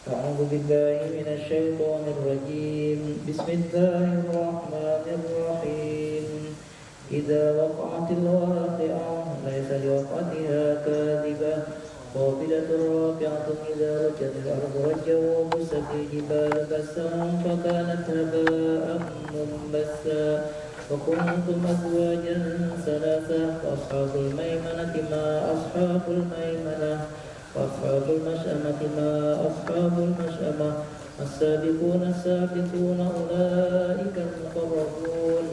أعوذ بالله من الشيطان الرجيم بسم الله الرحمن الرحيم إذا وقعت الواقعة ليس لوقعتها كاذبة خافضة رافعة إذا رجت الأرض رجا وبست الجبال بسا فكانت هباء منبثا وكنتم أزواجا ثلاثة وأصحاب الميمنة ما أصحاب الميمنة وأصحاب المشأمة ما أصحاب المشأمة السابقون أولئك المقربون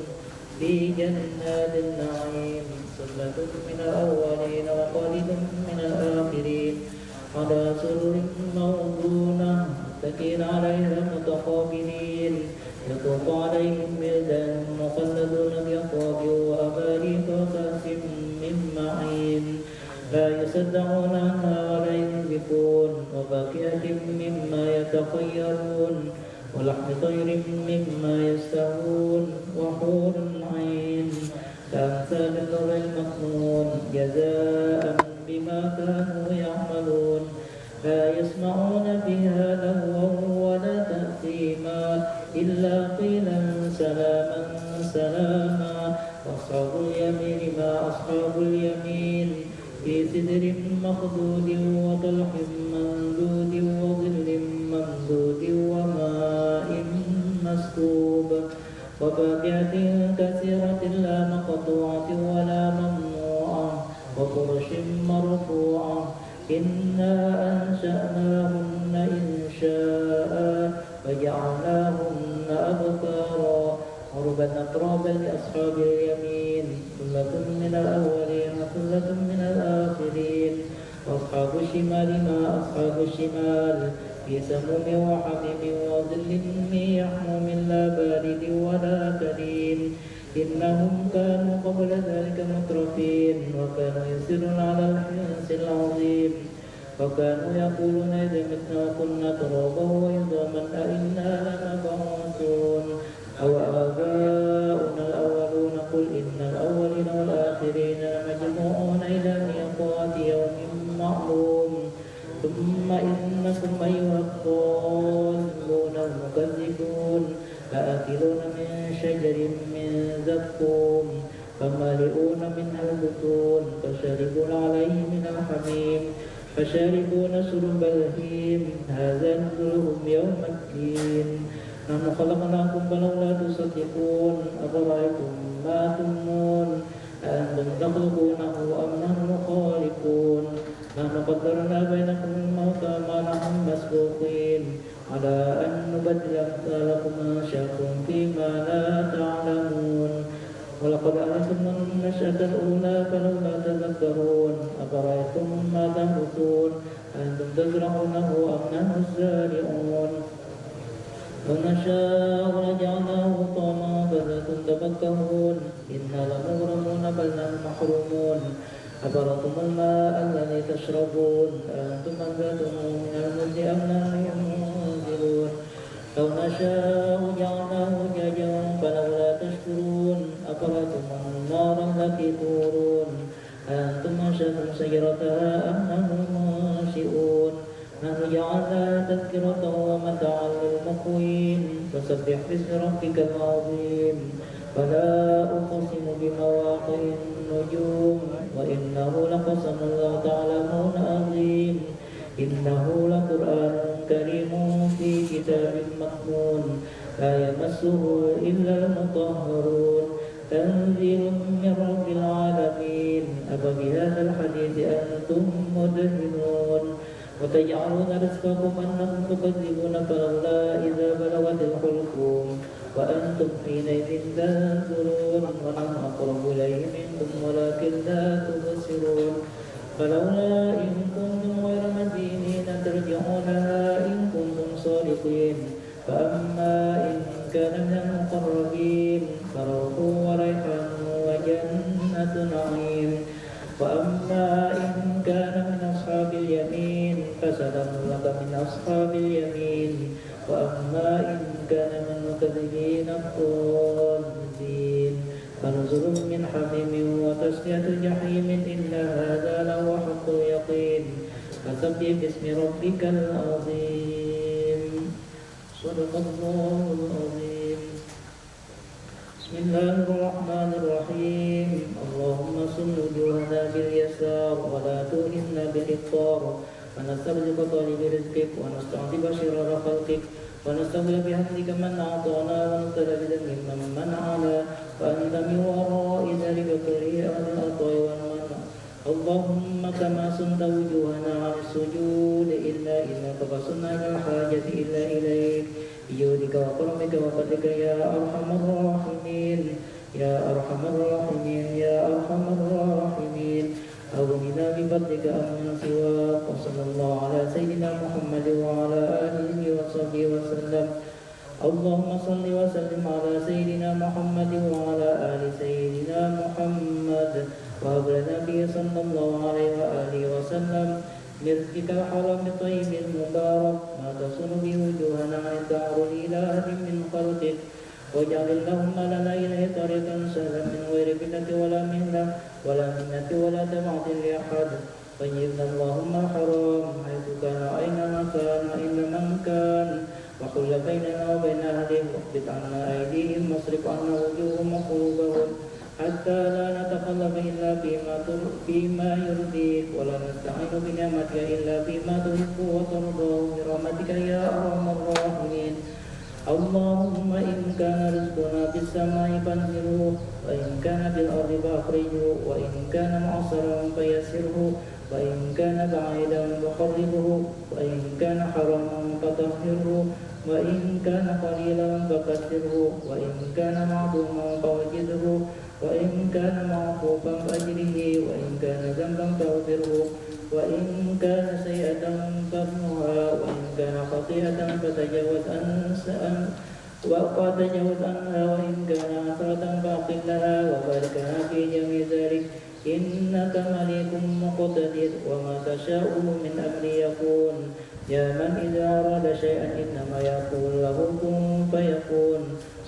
في جنات النعيم ثلة من الأولين وقليل من الآخرين على سرر موضونة متكئين عليها متقابلين يطوف عليهم ولدان مخلدون بأكواب وأباريق وكأس من معين لا يصدعون عنها ولا ينزفون وفاكهة مما يتخيرون ولحم طير مما يستهون وحور عين كأمثال النور المكنون جزاء بما كانوا يعملون لا يسمعون فيها لغوا ولا تأثيما إلا قيلا سلاما سلاما وأصحاب اليمين ما أصحاب اليمين في سدر مخضود وطلح ممدود وظل ممدود وماء مسكوب وفاكهة كثيرة لا مقطوعة ولا ممنوعة وفرش مرفوعة إنا أنشأناهن إنشاء فجعلناهن أبكارا عربا أترابا لأصحاب اليمين ثلة من الأولين وثلة من الآخرين وأصحاب الشمال ما أصحاب الشمال في سموم وحميم وظل من يحموم لا بارد ولا كريم إنهم كانوا قبل ذلك مترفين وكانوا يصرون على الحنث العظيم وكانوا يقولون إذا متنا وكنا ترابا وعظاما أئنا لمبعوثون أو آباؤنا الأولون قل إن الأولين والآخرين لمجموعون إلى ميقات يوم معلوم ثم إنكم أيها الضالون المكذبون لآكلون من شجر من زقوم فمالئون منها البطون فشاربون عليه من الحميم فشاربون شرب الهيم هذا نزلهم يوم الدين نحن خلقناكم فلولا تصدقون أفرأيتم ما تمنون أأنتم تخلقونه أم نحن الخالقون نحن قدرنا بينكم الموت ما نحن مسبوقين على أن نبدل أمثالكم أنشأكم فيما لا تعلمون ولقد أعلمتم النشأة الأولى فلولا تذكرون أفرأيتم ما تنبتون أأنتم تزرعونه أم نحن الزارعون لو نشاء لجعلناه طعاما فلستم تفكهون إنا لمغرمون بل نحن محرومون أفرأيتم الماء الذي تشربون أأنتم أنزلتموه من المزن أم نحن المنزلون لو نشاء جعلناه جاجا فلولا تشكرون أفرأيتم النار التي تورون أأنتم أنشأتم شجرتها أم نحن المنشئون نحن جعلناها تذكرة ومتاعا للمقوين فسبح باسم ربك العظيم فلا أقسم بمواقع النجوم وإنه لقسم لو تعلمون عظيم إنه لقرآن كريم في كتاب مكنون لا يمسه إلا المطهرون تنزيل من رب العالمين أفبهذا الحديث أنتم مدهنون وتجعلون رزقكم أنكم تكذبون فلولا إذا بلغت الحلقوم وأنتم حينئذ تنظرون ونحن أقرب إليه منكم ولكن لا تبصرون فلولا إن كنتم غير مدينين ترجعونها إن كنتم صادقين فأما إن كان من المقربين فروح وريحان وجنة نعيم وأما إن كان من أصحاب اليمين فسلام لك من أصحاب اليمين وأما إن كان من المكذبين الضالين فنزل من حميم وتسلية جحيم إن هذا لهو حق اليقين فسبح باسم ربك العظيم صدق الله العظيم. بسم الله الرحمن الرحيم. اللهم صل وجوهنا باليسار ولا تؤهلنا بالإفطار، ونسترزق طالب رزقك ونستعذب شرار خلقك، ونستغفر بحمدك من أعطانا ونبتلى بذنب من منعنا، وأنت من وراء ذلك كله أهل العطاء والمنع. اللهم كما صنت وجوهنا عن السجود إلا إنك فصلنا إلى الحاجة إلا إليك بجودك وكرمك وفضلك يا أرحم الراحمين يا أرحم الراحمين يا أرحم الراحمين. أغننا بفضلك عمن سواك. وصلى الله على سيدنا محمد وعلى آله وصحبه وسلم. اللهم صل وسلم على سيدنا محمد وعلى آل سيدنا محمد، وهب لنا به صلى الله عليه وآله وسلم برزقك الحرام الطيب المبارك ما تصل به وجوهنا عن التعرض إلى أحد من خلقك، واجعل اللهم لنا إليه طريقا سهلا من غير فتنة ولا مهنة ولا منة ولا تبعث لأحد. طيبنا اللهم الحرام حيث كان أينما كان أين من كان، وحل بيننا وبين أهله، واقبض عنا أيديهم واصرف عنا وجوههم وقلوبهم، حتى لا نتخلف إلا فيما يرضيك، ولا نستعين بنعمتك إلا فيما تحب وترضى برحمتك يا أرحم الراحمين. اللهم إن كان رزقنا في السماء فانزله، وإن كان في الأرض فأخرجه، وإن كان معسرا فيسره، وإن كان بعيدا فقربه، وإن كان حراما فطهره، وإن كان قليلا فكثره، وإن كان معدوما فوجده، وإن كان معطوفا فأجره، وإن كان ذنبا فاغفره، وإن كان سيئة فامحها، وإن كان خطيئة فتجاوز عنها، وإن كان عثرة فأقم لها، وبارك لنا في جميع ذلك إنك مليك مقتدر، وما تشاء من أمر يكون. يا من إذا أراد شيئا إنما يقول له كن فيكون.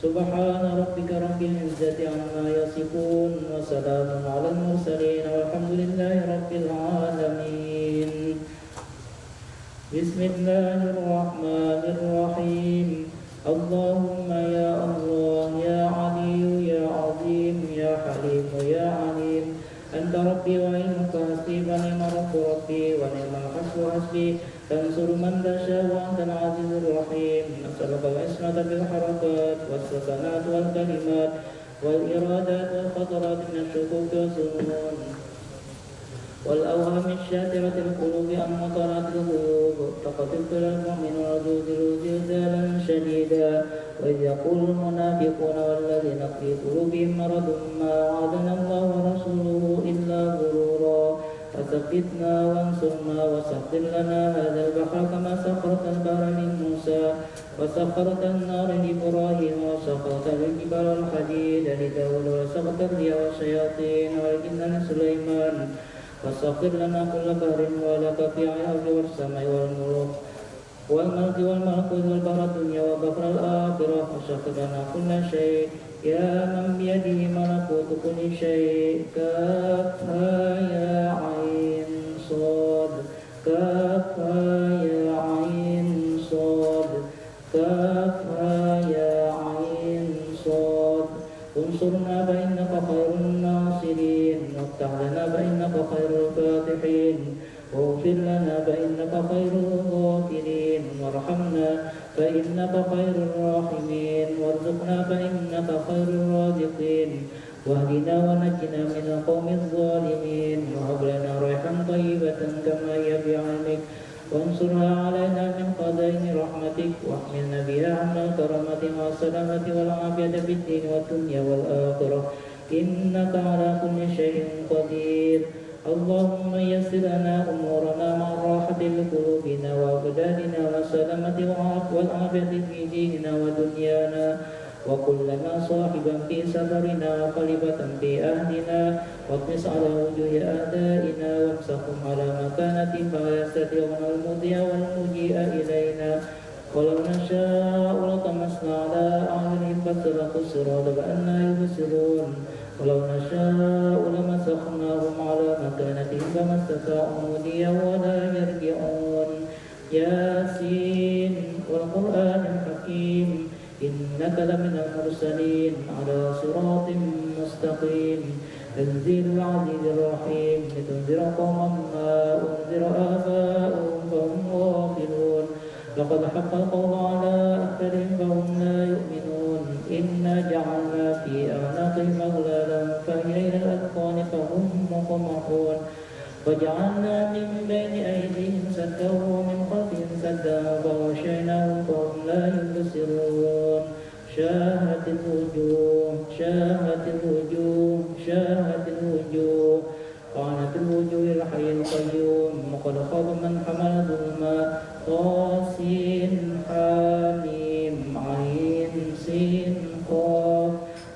سبحان ربك رب العزة عما يصفون، وسلام على المرسلين، والحمد لله رب العالمين. بسم الله الرحمن الرحيم. اللهم يا الله يا علي يا عظيم يا حليم يا عليم، أنت ربي وعلمك حسبي، فنعم رب ربي ونعم الحسب حسبي، تنصر من تشاء وأنت العزيز الرحيم. نسألك العصمة في الحركات والسكنات والكلمات والإرادات والخطرات من الشكوك والظنون والأوهام الشاترة القلوب عن مطرات الغيوب. فقد ابتلى المؤمن وزلزلوا زلزالا شديدا، وإذ يقول المنافقون والذين في قلوبهم مرض ما وعدنا الله ورسوله إلا غرورا. فثبتنا وانصرنا وسخر لنا هذا البحر كما سخرت البحر لموسى، وسخرت النار لإبراهيم، وسخرت الجبال والحديد لداود، وسخرت الرياح والشياطين والجن لسليمان، وسخر لنا كل بحر ولك في الأرض والسماء والملك والملكوت والبحر الدنيا وبحر الآخرة، وسخر لنا كل شيء يا من بيده ملكوت كل شيء. كافها يا عين صاد، كافها يا عين صاد، كافها يا عين صاد. انصرنا فإنك خير الناصرين، وافتح لنا فإنك خير الفاتحين، واغفر لنا فإنك خير الغافرين، وارحمنا فإنك خير الراحمين، وارزقنا فإنك خير الرازقين، واهدنا ونجنا من القوم الظالمين، وهب لنا ريحا طيبة كما هي بعلمك، وانصرها علينا من خزائن رحمتك، واحملنا بها عنا الكرامة والسلامة والعافية في الدين والدنيا والآخرة، إنك على كل شيء قدير. اللهم يسر لنا أمورنا مع راحة لقلوبنا وأبداننا والسلامة والعافية في ديننا ودنيانا، وكن لنا صاحبا في سفرنا وخليفة في أهلنا، واطمس على وجوه أعدائنا وامسحهم على مكانتهم فلا يستطيعون المضي والمجيء إلينا. ولو نشاء لطمسنا على أعينهم فاستبقوا الصراط فأنى يبصرون، ولو نشاء لمسخناهم على مكانتهم فما استطاعوا مضيا ولا يرجعون. ياسين والقرآن الحكيم حكيم إنك لمن المرسلين على صراط مستقيم تنزيل العزيز الرحيم لتنذر قوما ما أنذر آباؤهم فهم غافلون لقد حق القول على أكثرهم فهم لا يؤمنون إنا جعلنا في أعناقهم أغلالا فهي إلى الأذقان فهم مقمحون وجعلنا من بين أيديهم سدا ومن خلفهم سدا فغشيناهم فهم لا يبصرون شاهت الوجوه قانت الوجوه الحي القيوم وقد خاب من حمل ظلما طاسين حاميم عين سين قاف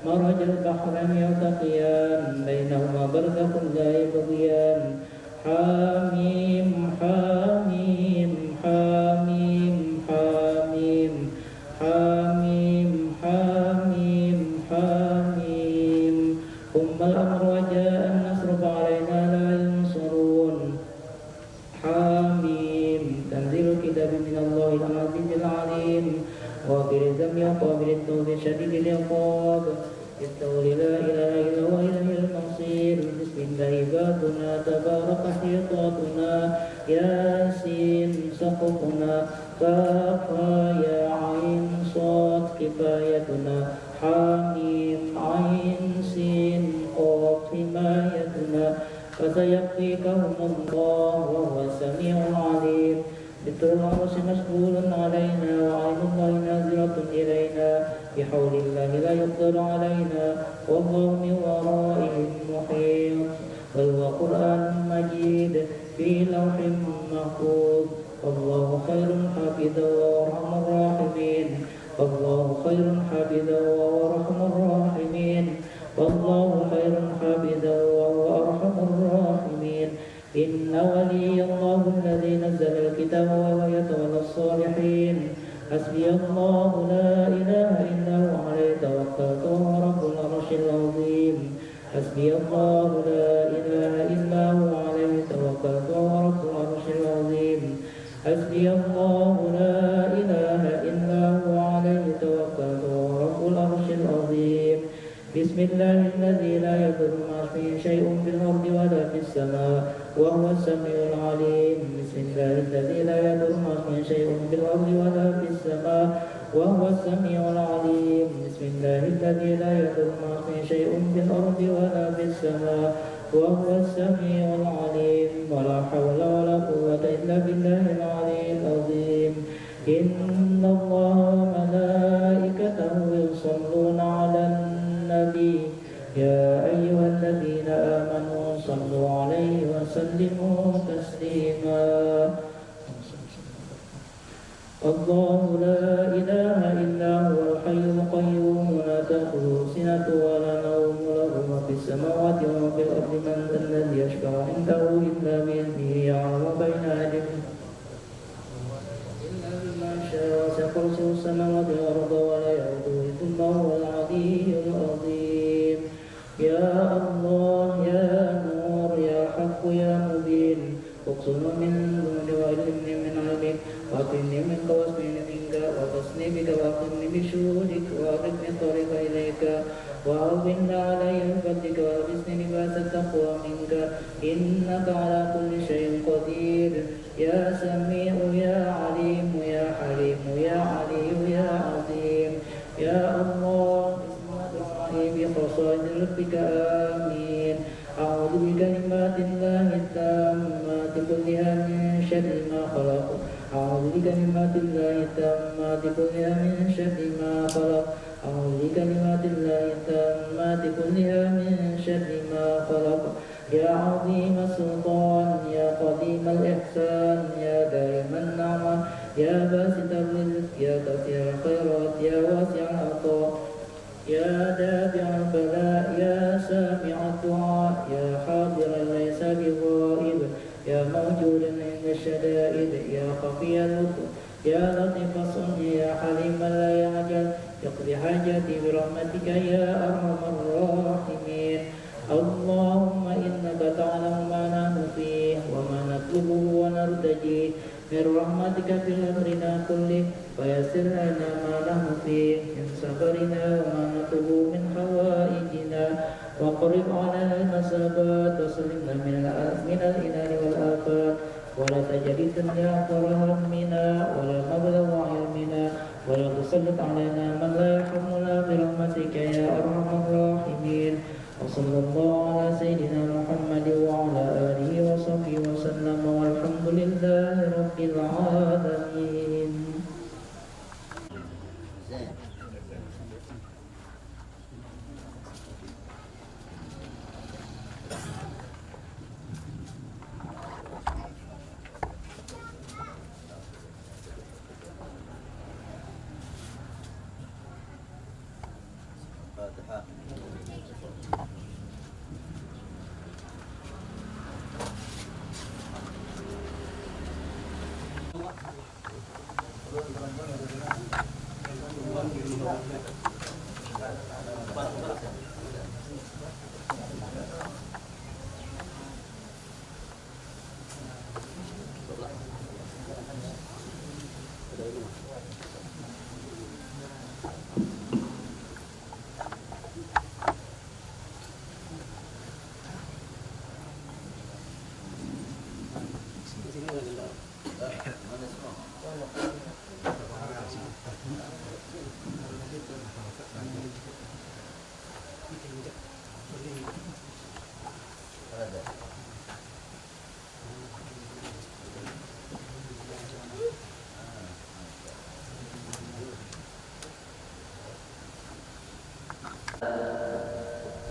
مرج البحرين يلتقيان بينهما برزخ لا يبغيان حاميم حاميم حاميم حاميم حاميم حاميم حاميم ثم الأمر وجاء النصر فعلينا لا ينصرون حاميم تنزيل الكتاب من الله العزيز العليم غافر الذنب وقابل التوب شديد العقاب استغفر لا إله إلا هو إليه المصير بسم الله بابنا تبارك حيطاتنا ياسين سقفنا كافها يا عين صاد كفايتنا حاميم عين سين قاف حمايتنا فسيكفيكهم الله وهو السميع العليم ذكر العرش مشغول علينا وعين الله نازلة إلينا بحول الله لا يقدر علينا والله من ورائهم محيط بل هو قرآن مجيد في لوح محفوظ والله خير حافظا وأرحم الراحمين والله خير حافظا وأرحم الراحمين والله خير حافظا وهو أرحم الراحمين إن ولي الله الذي نزل الكتاب وهو يتولى الصالحين حسبي الله لا إله إلا هو عليه توكلت وهو رب العرش العظيم حسبي الله لا إله إلا هو عليه توكلت وهو رب العرش العظيم حسبي الله لا إله إلا هو عليه توكلت وهو رب العرش العظيم بسم الله الذي لا يضر مع اسمه شيء في الأرض ولا في السماء وهو السميع العليم بسم الله الذي لا يضر مع اسمه شيء في الأرض ولا في السماء وهو السميع العليم بسم الله الذي لا يضر مع اسمه شيء في الأرض ولا في السماء وهو السميع العليم ولا حول ولا قوة إلا بالله العلي العظيم إن الله وملائكته يصلون على النبي يا أيها الذين آمنوا صلوا عليه وسلموا تسليما الله لا إله إلا هو الحي القيوم لا تأخذه سنة ولا نوم له ما في السماوات وما في الأرض من ذا الذي يشفع عنده إلا بإذنه يعلم بين أيديهم إلا بما شاء وسع كرسيه السماوات والأرض ولا يؤوده حفظهما وهو العلي العظيم يا الله يا نور يا حق يا مبين اقسم من ذنوب وعلمني من علمك وأكرمني منك واسقني منك وتصني بك وأقمني بشهودك وأرقني الطريق إليك وأعوذنا علي بفضلك وألبسني لباس التقوى منك إنك على كل شيء قدير يا سميع يا عليم يا حليم يا علي يا عظيم يا الله بخصائص ربك آمين أعوذ بكلمات الله التامات كلها من شر ما خلق أعوذ بكلمات الله التامات كلها من شر ما خلق أعوذ بكلمات الله التامات كلها من شر ما خلق يا عظيم السلطان يا قديم الإحسان يا دائم النعمة يا باسط الرزق يا كثير الخيرات يا واسع العطاء يا دافع البلاء يا سامع الدعاء يا حاضرا ليس بغائب يا موجودا عند الشدائد يا خفي اللطف يا لطيف الصنع يا حليما لا يعجل يقضي حاجتي برحمتك يا أرحم الراحمين اللهم إنك تعلم ما نحن فيه وما نطلبه ونرتجيه من رحمتك في أمرنا كله ويسر لنا ما نحن فيه من سفرنا وما نطلب من حوائجنا وقرب علينا المسابات وسلمنا من الإنان والآفات ولا تجعل الدنيا أكبر همنا ولا مبلغ علمنا ولا تسلط علينا من لا يرحمنا برحمتك يا أرحم الراحمين وصلى الله على سيدنا محمد وعلى آله وصحبه وسلم والحمد لله رب العالمين.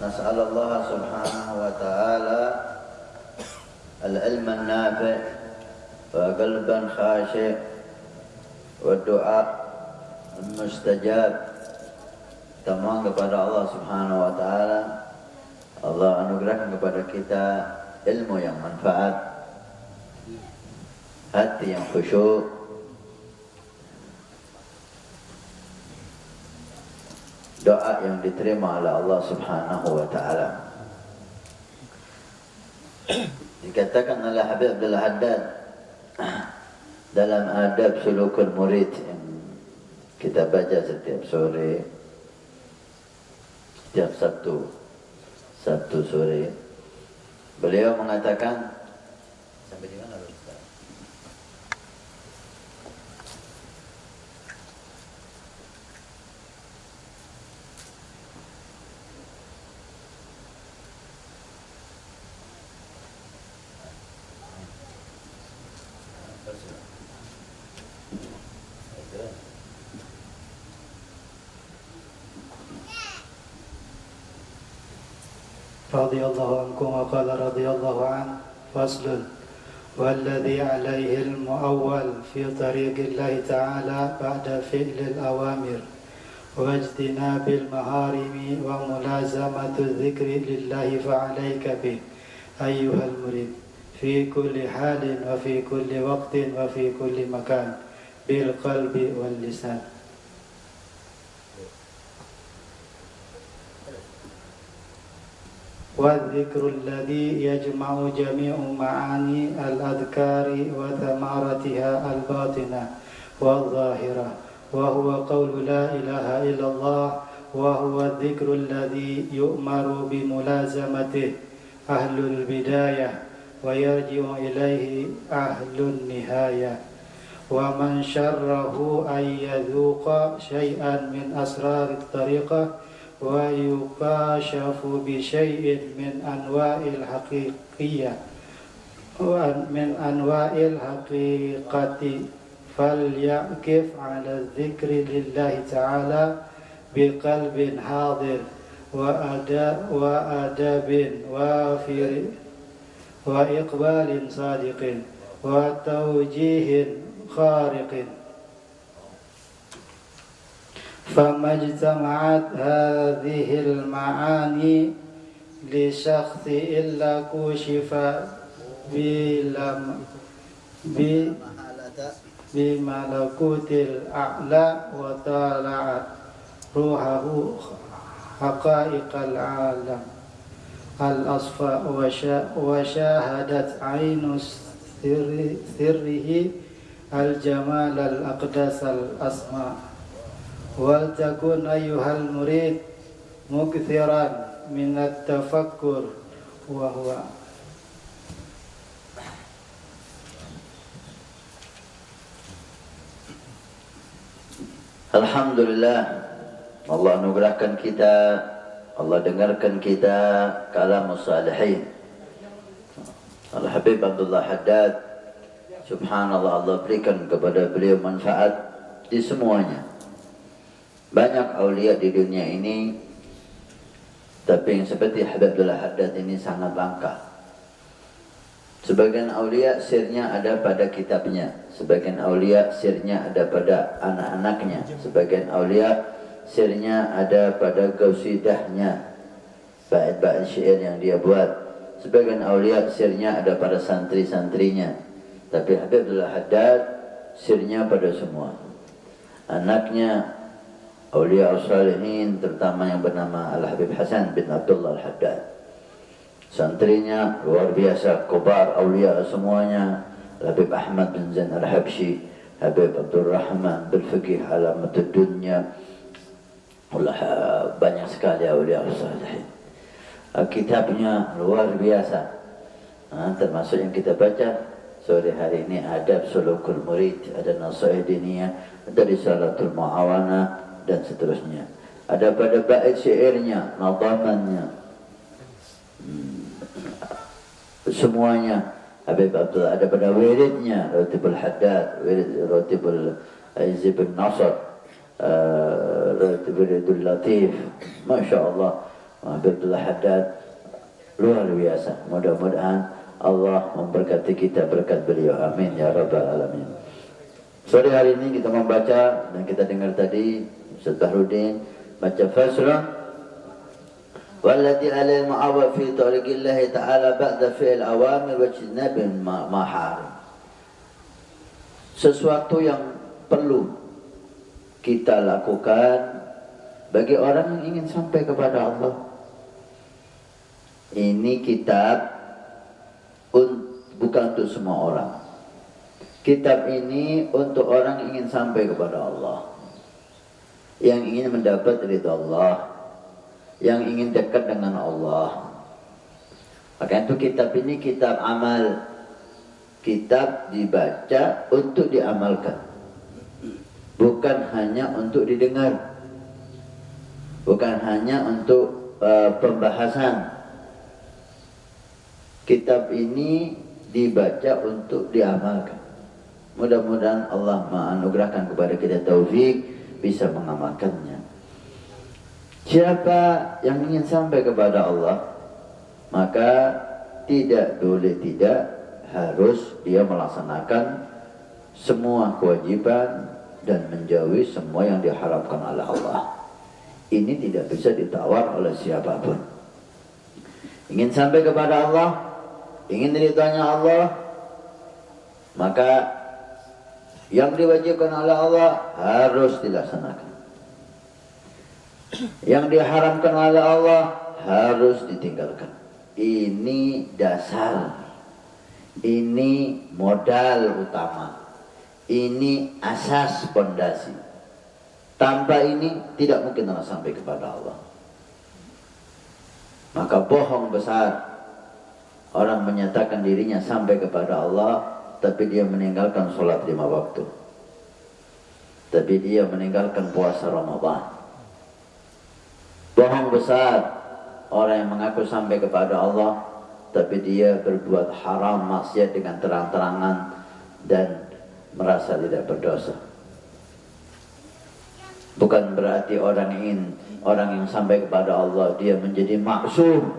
Nas'alullah subhanahu wa ta'ala al-ilm an-nafi' wa qalban khashi' wa du'a mustajab. Mohon kepada Allah subhanahu wa ta'ala, Allah anugerahkan kepada kita ilmu yang manfaat, hati yang khusyuk, doa yang diterima oleh Allah subhanahu wa ta'ala. Dikatakan oleh Habib Abdul Haddad dalam adab sulukul murid yang kita baca setiap sore, setiap Sabtu sore, beliau mengatakan, sampai di mana Ustaz? رضي الله عنكم وقال رضي الله عنه فصل والذي عليه المؤول في طريق الله تعالى بعد فعل الأوامر واجتناب المحارم وملازمة الذكر لله فعليك به أيها المريد في كل حال وفي كل وقت وفي كل مكان بالقلب واللسان. والذكر الذي يجمع جميع معاني الأذكار وثمرتها الباطنة والظاهرة وهو قول لا إله إلا الله وهو الذكر الذي يؤمر بملازمته أهل البداية ويرجع إليه أهل النهاية ومن شره أن يذوق شيئا من أسرار الطريقة ويكاشف بشيء من أنواع الحقيقية ومن أنواع الحقيقة فليقف على الذكر لله تعالى بقلب حاضر وأدب وافر وإقبال صادق وتوجيه خارق. فما اجتمعت هذه المعاني لشخص إلا كشف بملكوت الأعلى وطالعت روحه حقائق العالم الأصفى وشاهدت عين سره الجمال الأقدس الأسماء ولتكن أيها المريد مكثرا من التفكر وهو Alhamdulillah, Allah anugerahkan kita, Allah dengarkan kita kalamus salihin. Al-Habib Abdullah Haddad, subhanallah, Allah berikan kepada beliau manfaat di semuanya. Banyak aulia di dunia ini, tapi yang seperti Habib Abdullah Haddad ini sangat langka. Sebagian aulia sirnya ada pada kitabnya, sebagian aulia sirnya ada pada anak-anaknya, sebagian aulia sirnya ada pada qausidahnya, bait-bait syair yang dia buat. Sebagian aulia sirnya ada pada santri-santrinya. Tapi Habib Abdullah Haddad sirnya pada semua. Anaknya aulia as-salihin, terutama yang bernama Al-Habib Hasan bin Abdullah Al-Haddad. Santrinya luar biasa, kubar aulia semuanya. Habib Ahmad bin Zain Al-Habsyi, Habib Abdul Rahman bin Fiqih Alamatud Dunya. Banyak sekali aulia as-salihin. Kitabnya luar biasa. Termasuk yang kita baca sore hari ini, Adab Sulukul Murid, ada Nasihat Diniyah, ada Risalatul Muawana, dan seterusnya. Ada pada bait syairnya, nadamannya, semuanya. Habib Abdullah ada pada wiridnya, Ratibul Haddad, Ratibul Izz bin Nasr, Ratibul Latif. Masya Allah, Habib Abdullah Haddad luar biasa. Mudah-mudahan Allah memberkati kita berkat beliau. Amin ya rabbal alamin. Sore hari ini kita membaca dan kita dengar tadi Ustaz Bahrudin baca faslun والذي عليه المعول في طريق الله تعالى بعد فعل الأوامر واجتناب المحارم. Sesuatu yang perlu kita lakukan bagi orang yang ingin sampai kepada Allah. Ini kitab bukan untuk semua orang. Kitab ini untuk orang yang ingin sampai kepada Allah, yang ingin mendapat ridha Allah, yang ingin dekat dengan Allah. Maka itu kitab ini kitab amal. Kitab dibaca untuk diamalkan, bukan hanya untuk didengar, bukan hanya untuk pembahasan. Kitab ini dibaca untuk diamalkan. Mudah-mudahan Allah menganugerahkan kepada kita taufik bisa mengamalkannya. Siapa yang ingin sampai kepada Allah, maka tidak harus dia melaksanakan semua kewajiban dan menjauhi semua yang diharapkan oleh Allah. Ini tidak bisa ditawar oleh siapapun. Ingin sampai kepada Allah, ingin ridhanya Allah, maka yang diwajibkan oleh Allah harus dilaksanakan. Yang diharamkan oleh Allah harus ditinggalkan. Ini dasar, ini modal utama, ini asas pondasi. Tanpa ini tidak mungkin orang sampai kepada Allah. Maka bohong besar orang menyatakan dirinya sampai kepada Allah, tapi dia meninggalkan sholat 5 waktu, tapi dia meninggalkan puasa Ramadan. Bohong besar orang yang mengaku sampai kepada Allah, tapi dia berbuat haram, maksiat dengan terang-terangan dan merasa tidak berdosa. Bukan berarti orang yang sampai kepada Allah dia menjadi maksum,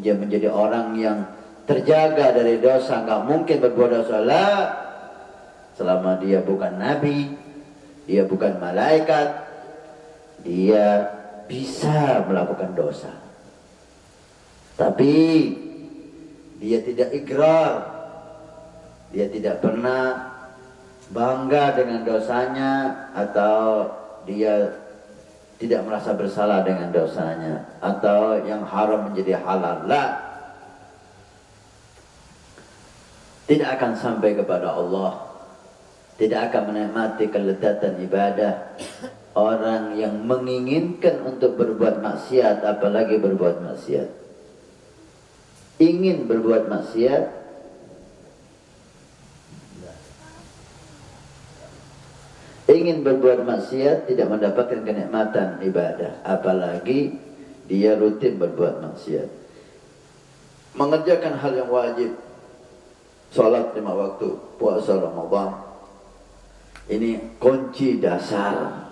dia menjadi orang yang terjaga dari dosa, nggak mungkin berbuat dosa. Lah, selama dia bukan nabi, dia bukan malaikat, dia bisa melakukan dosa. Tapi dia tidak ikrar, dia tidak pernah bangga dengan dosanya, atau dia tidak merasa bersalah dengan dosanya, atau yang haram menjadi halal. Lah, tidak akan sampai kepada Allah tidak akan menikmati kelezatan ibadah. Orang yang menginginkan untuk berbuat maksiat, apalagi berbuat maksiat, ingin berbuat maksiat, tidak mendapatkan kenikmatan ibadah, apalagi dia rutin berbuat maksiat. Mengerjakan hal yang wajib, sholat 5 waktu, puasa Ramadan, ini kunci dasar.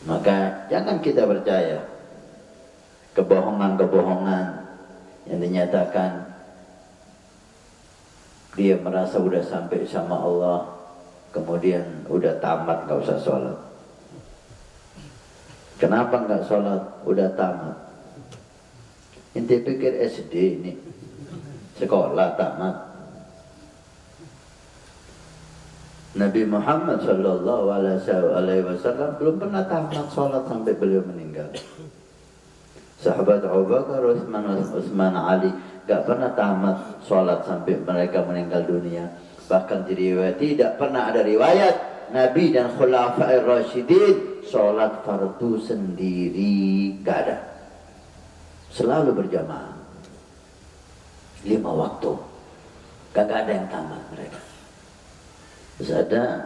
Maka jangan kita percaya kebohongan-kebohongan yang dinyatakan dia merasa udah sampai sama Allah, kemudian udah tamat gak usah sholat. Kenapa gak sholat? Udah tamat. Inti pikir SD ini, sekolah tamat. Nabi Muhammad sallallahu alaihi wasallam belum pernah tamat sholat sampai beliau meninggal. Sahabat Abu Bakar, Utsman, Ali gak pernah tamat sholat sampai mereka meninggal dunia. Bahkan diriwayati tidak pernah ada riwayat Nabi dan Khulafair Rasyidin sholat fardu sendiri, gak ada. Selalu berjamaah 5 waktu, gak ada yang tamat mereka. Terus ada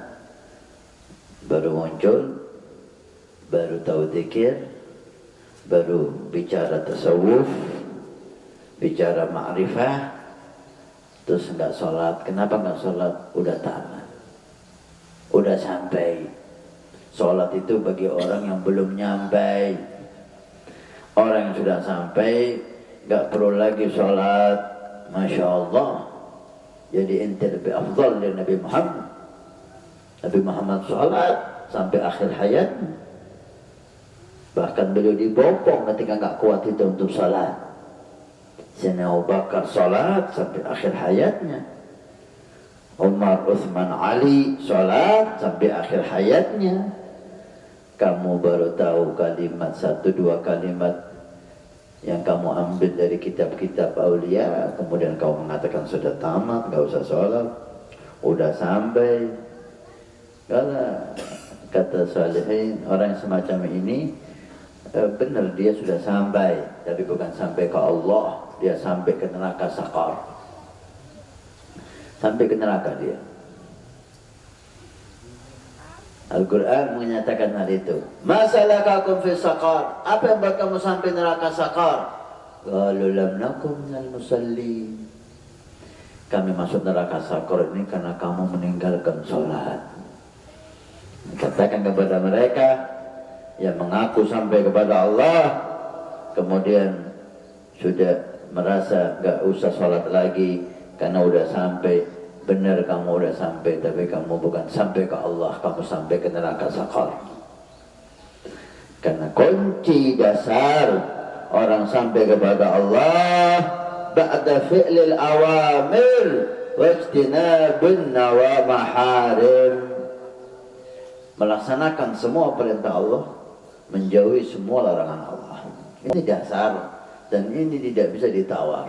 baru muncul, baru tahu zikir, baru bicara tasawuf, bicara ma'rifah, terus enggak sholat. Kenapa enggak sholat? Udah tamat, udah sampai. Sholat itu bagi orang yang belum nyampai. Orang yang sudah sampai enggak perlu lagi sholat. Masya Allah, jadi ente lebih afdal dari Nabi Muhammad. Nabi Muhammad sholat sampai akhir hayat. Bahkan beliau dibopong ketika nggak kuat itu untuk sholat. Sayyidina Abu Bakar sholat sampai akhir hayatnya. Umar, Utsman, Ali sholat sampai akhir hayatnya. Kamu baru tahu kalimat 1-2 kalimat yang kamu ambil dari kitab-kitab aulia, kemudian kamu mengatakan sudah tamat, nggak usah sholat, udah sampai. Kalau kata salihin, orang yang semacam ini benar dia sudah sampai, tapi bukan sampai ke Allah, dia sampai ke neraka sakar. Sampai ke neraka dia. Al-Quran menyatakan hal itu. Masalakakum fi sakar. Apa yang buat kamu sampai neraka sakar? Qalu lam nakum minal musallin. Kami masuk neraka sakar ini karena kamu meninggalkan sholat. Katakan kepada mereka yang mengaku sampai kepada Allah, kemudian sudah merasa gak usah sholat lagi karena udah sampai. Benar kamu udah sampai, tapi kamu bukan sampai ke Allah, kamu sampai ke neraka sakar. Karena kunci dasar orang sampai kepada Allah ba'da fi'lil awamir wa ijtinabun maharim. Melaksanakan semua perintah Allah, menjauhi semua larangan Allah. Ini dasar, dan ini tidak bisa ditawar.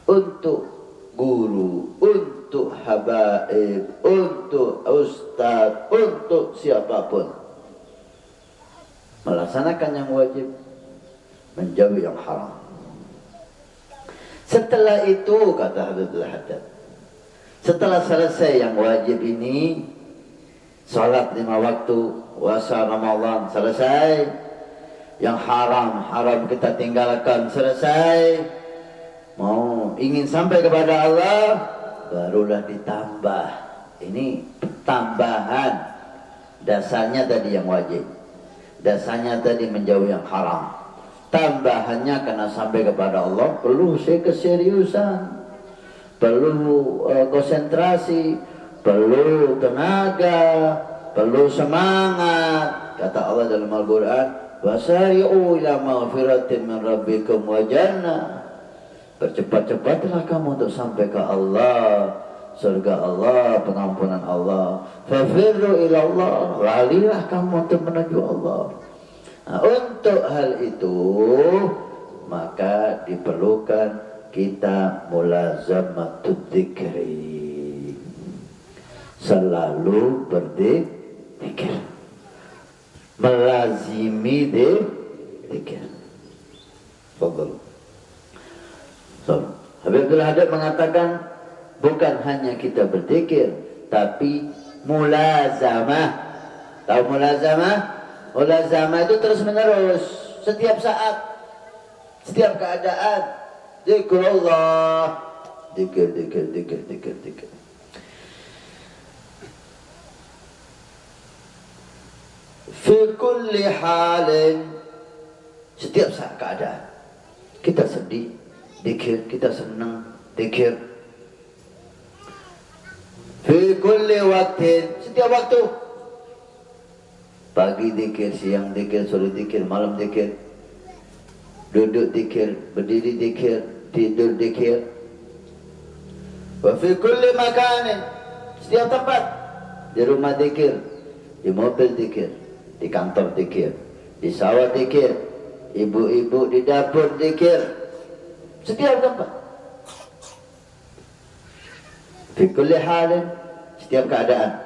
Untuk guru, untuk habaib, untuk ustadz, untuk siapapun, melaksanakan yang wajib, menjauhi yang haram. Setelah itu, kata Habibullah Haddad, setelah selesai yang wajib ini, sholat 5 waktu, puasa Ramadan selesai, yang haram kita tinggalkan selesai, mau ingin sampai kepada Allah, barulah ditambah. Ini tambahan. Dasarnya tadi yang wajib, dasarnya tadi menjauhi yang haram. Tambahannya karena sampai kepada Allah perlu keseriusan, perlu konsentrasi, perlu tenaga, perlu semangat. Kata Allah dalam Al-Quran, wasari'u ila maghfiratin min rabbikum wa jannah. Percepat-cepatlah kamu untuk sampai ke Allah, surga Allah, pengampunan Allah. Fafirru ila Allah, larilah kamu untuk menuju Allah. Nah, untuk hal itu maka diperlukan kita mulazamatud dzikri. selalu berzikir, melazimi zikir. Fadhal. So, Habib Abdul Hadid mengatakan bukan hanya kita berzikir, tapi mulazamah. Tahu mulazamah? Mulazamah itu terus menerus, setiap saat, setiap keadaan. Zikrullah, zikir. Fi kulli halin, setiap saat keadaan. Kita sedih, zikir. Kita senang, zikir. Fi kulli waktin, setiap waktu. Pagi zikir, siang zikir, sore zikir, malam zikir. Duduk zikir, berdiri zikir, tidur zikir. Wa fi kulli makanin, setiap tempat. Di rumah zikir, di mobil zikir, di kantor zikir, di sawah zikir, ibu-ibu di dapur zikir, setiap tempat. Fi kulli halin, setiap keadaan.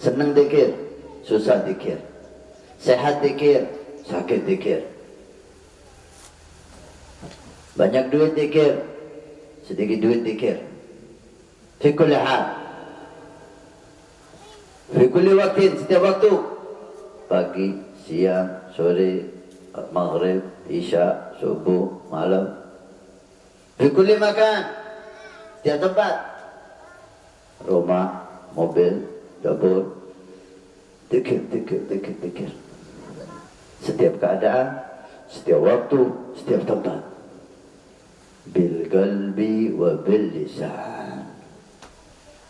Senang zikir, susah zikir, sehat zikir, sakit zikir, banyak duit zikir, sedikit duit zikir. Fi kulli hal, fi kulli waktin, setiap waktu. Pagi, siang, sore, maghrib, isya, subuh, malam. Fi kulli makan, setiap tempat. Rumah, mobil, dapur. Zikir. Setiap keadaan, setiap waktu, setiap tempat. Bil qalbi wa bil lisan.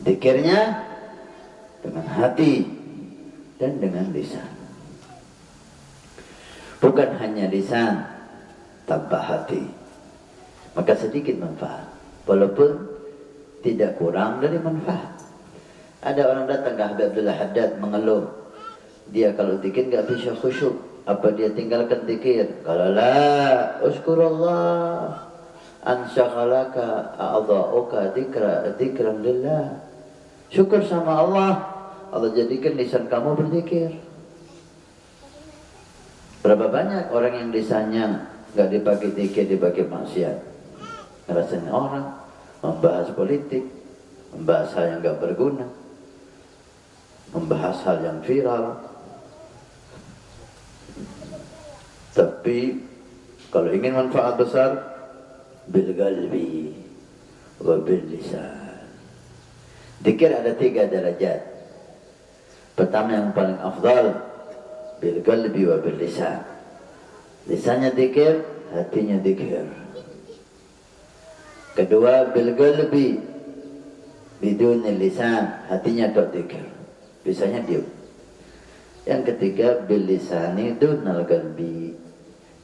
Zikirnya dengan hati dan dengan lisan. Bukan hanya lisan tanpa hati, maka sedikit manfaat, walaupun tidak kurang dari manfaat. Ada orang datang ke Habib Abdul Hadid mengeluh, dia kalau zikir enggak bisa khusyuk. Apa dia tinggalkan zikir? Kalau la, uskurullah, ansyaghalaka a'dha'uka dzikran lillah. Syukur sama Allah, Allah jadikan lisan kamu berzikir. Berapa banyak orang yang lisannya enggak dipakai zikir, dipakai maksiat. Rasanya orang membahas politik, membahas hal yang enggak berguna, membahas hal yang viral. Tapi kalau ingin manfaat besar, bil qalbi wa bil lisan. Zikir ada 3 derajat. Pertama yang paling afdal, bil qalbi wa bil lisan. Lisannya zikir, hatinya zikir. Kedua, bil qalbi bidun lisan, hatinya tak zikir, lisannya diam. Yang ketiga, bil lisani dunal qalbi,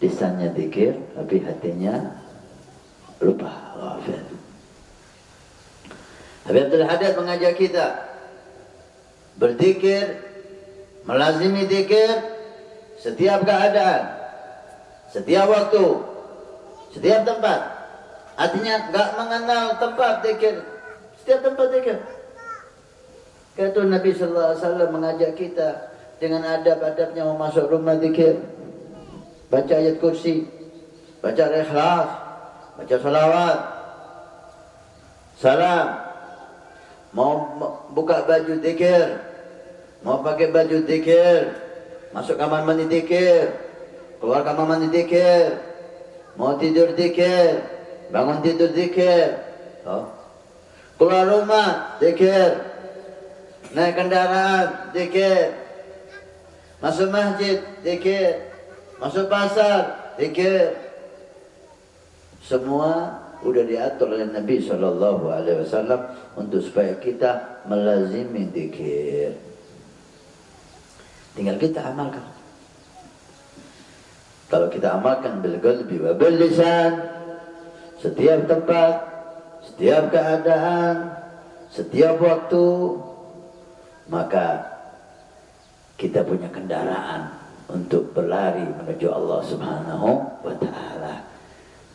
lisannya zikir tapi hatinya lupa, ghafil. Habib Abdul Hadid mengajak kita berzikir, melazimi zikir setiap keadaan, setiap waktu, setiap tempat. Artinya enggak mengenal tempat zikir, setiap tempat zikir. Kata Nabi sallallahu alaihi wasallam mengajak kita dengan adab-adabnya mau masuk rumah zikir, baca ayat kursi, baca Al-Ikhlas, baca salawat, salam. Mau buka baju zikir, mau pakai baju zikir, masuk kamar mandi zikir, keluar kamar mandi zikir, mau tidur zikir, bangun tidur zikir, keluar rumah zikir, naik kendaraan zikir, masuk masjid zikir, masuk pasar zikir. Semua udah diatur oleh Nabi SAW untuk supaya kita melazimi zikir. Tinggal kita amalkan. Kalau kita amalkan bil qalbi wa bil lisan, setiap tempat, setiap keadaan, setiap waktu, maka kita punya kendaraan untuk berlari menuju Allah Subhanahu wa ta'ala.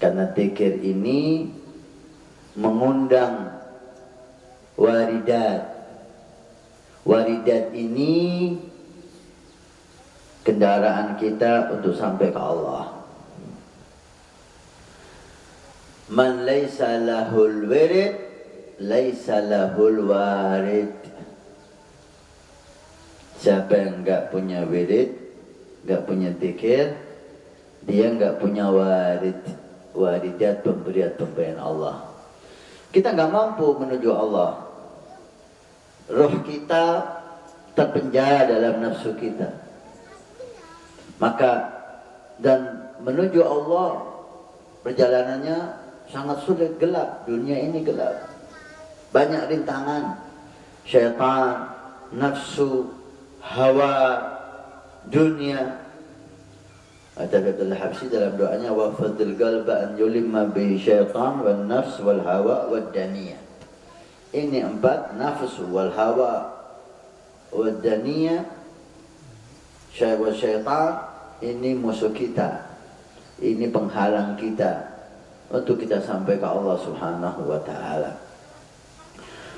Karena zikir ini mengundang waridat, Waridat ini kendaraan kita untuk sampai ke Allah. Man laisa lahul wirid laisa lahul warid. Siapa yang enggak punya wirid, enggak punya zikir, dia enggak punya warid. Waridat pemberian Allah. Kita enggak mampu menuju Allah. Roh kita terpenjara dalam nafsu kita. Maka dan menuju Allah perjalanannya sangat sulit, gelap. Dunia ini gelap. Banyak rintangan. Syaitan, nafsu, hawa, dunia. Kata Abdul Habsyi dalam doanya, wa fadil qalba an yulimma bi syaitan wal nafs wal hawa wal daniyah. Ini 4, nafs wal hawa wal daniyah, syaitan, ini musuh kita. Ini penghalang kita untuk kita sampai ke Allah Subhanahu wa taala.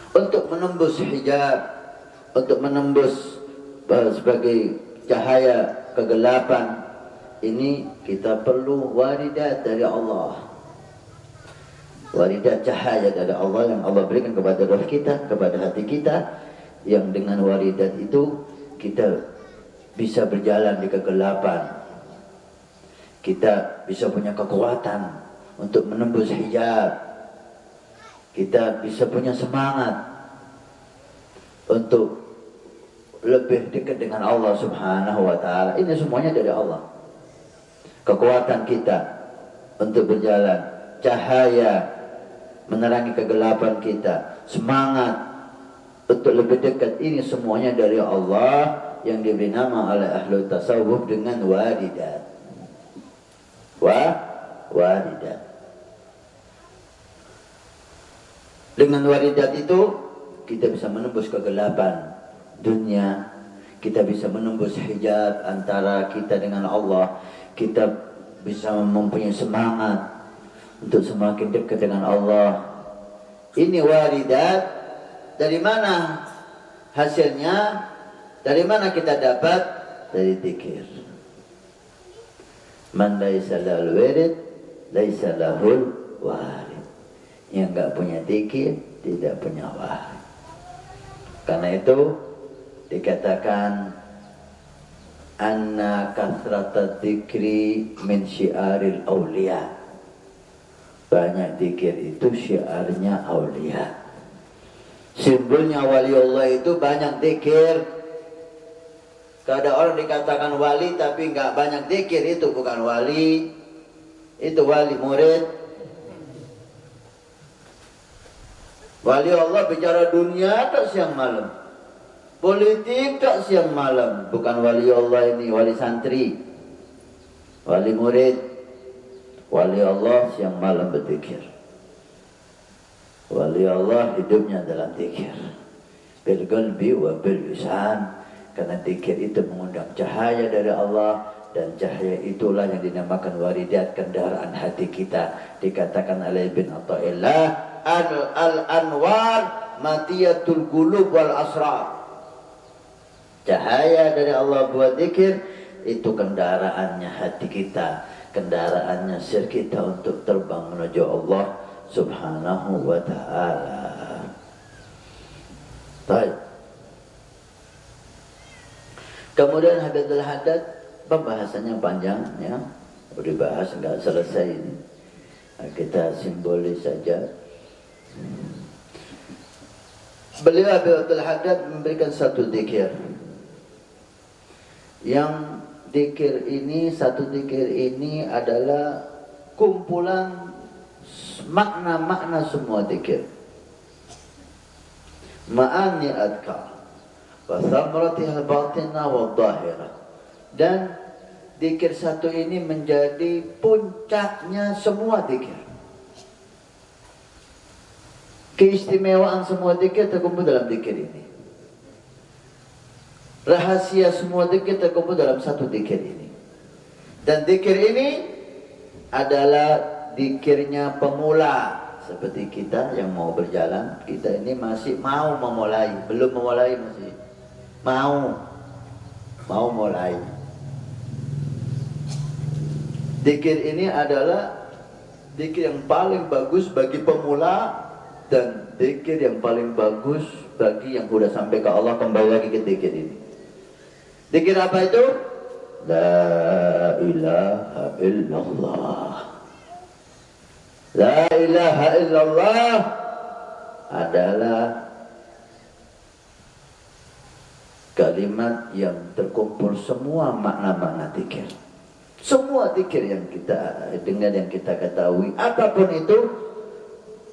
Untuk menembus hijab, untuk menembus sebagai cahaya kegelapan, ini kita perlu waridat dari Allah. Waridat cahaya dari Allah yang Allah berikan kepada roh kita, kepada hati kita, yang dengan waridat itu kita bisa berjalan di kegelapan. Kita bisa punya kekuatan untuk menembus hijab. Kita bisa punya semangat untuk lebih dekat dengan Allah Subhanahu wa taala. Ini semuanya dari Allah. Kekuatan kita untuk berjalan, cahaya menerangi kegelapan kita, semangat untuk lebih dekat, ini semuanya dari Allah yang diberi nama oleh ahlu tasawuf dengan waridat. Waridat. Dengan waridat itu kita bisa menembus kegelapan dunia, kita bisa menembus hijab antara kita dengan Allah, kita bisa mempunyai semangat untuk semakin dekat dengan Allah. Ini waridat. Dari mana hasilnya? Dari mana kita dapat? Dari zikir. Man laisa lahul wirid laisa lahul warid. Yang enggak punya zikir tidak punya warid. Karena itu dikatakan anna kathrata dzikri min syiaril auliya. Banyak zikir itu syiarnya aulia. Simbolnya wali Allah itu banyak zikir. Kalau ada orang dikatakan wali tapi enggak banyak zikir, itu bukan wali. Itu wali murid. Wali Allah bicara dunia tak siang malam, politik tak siang malam. Bukan wali Allah ini, wali santri, wali murid. Wali Allah siang malam berzikir. Wali Allah hidupnya dalam zikir. Bil qalbi wa bil lisan. Karena zikir itu mengundang cahaya dari Allah, dan cahaya itulah yang dinamakan waridat, kendaraan hati kita. Dikatakan oleh Ibn Atha'illah, al-anwar matiyatul qulub wal asrar. Cahaya dari Allah buat zikir itu kendaraannya hati kita, kendaraannya sir kita untuk terbang menuju Allah Subhanahu wa ta'ala. Baik. Kemudian hadatul hadad, pembahasannya panjang ya. Dibahas enggak selesai ini. Kita simbolis saja. Beliau hadatul hadad memberikan satu zikir. Yang zikir ini, satu zikir ini adalah kumpulan makna-makna semua zikir. Ma'ani adkar wa thamratihal batinah wa dhahirah. Dan zikir satu ini menjadi puncaknya semua zikir. Keistimewaan semua zikir terkumpul dalam zikir ini. Rahasia semua zikir terkumpul dalam satu zikir ini. Dan zikir ini adalah zikirnya pemula. Seperti kita yang mau berjalan, kita ini masih mau memulai, belum memulai masih mau mulai. Zikir ini adalah zikir yang paling bagus bagi pemula dan zikir yang paling bagus bagi yang sudah sampai ke Allah. Kembali lagi ke zikir ini. Zikir apa itu? La ilaha illallah. La ilaha illallah adalah kalimat yang terkumpul semua makna-makna zikir. Semua zikir yang kita dengar, yang kita ketahui, apapun itu,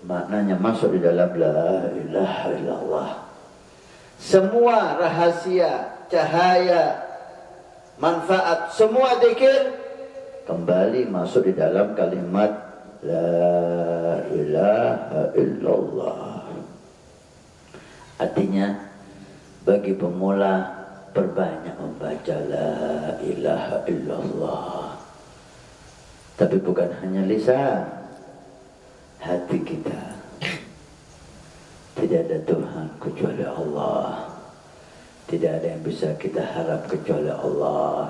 maknanya masuk di dalam la ilaha illallah. Semua rahasia, cahaya, manfaat, semua zikir kembali masuk di dalam kalimat la ilaha illallah. Artinya bagi pemula perbanyak membaca la ilaha illallah. Tapi bukan hanya lisan, hati kita. Tidak ada Tuhan kecuali Allah. Tidak ada yang bisa kita harap kecuali Allah.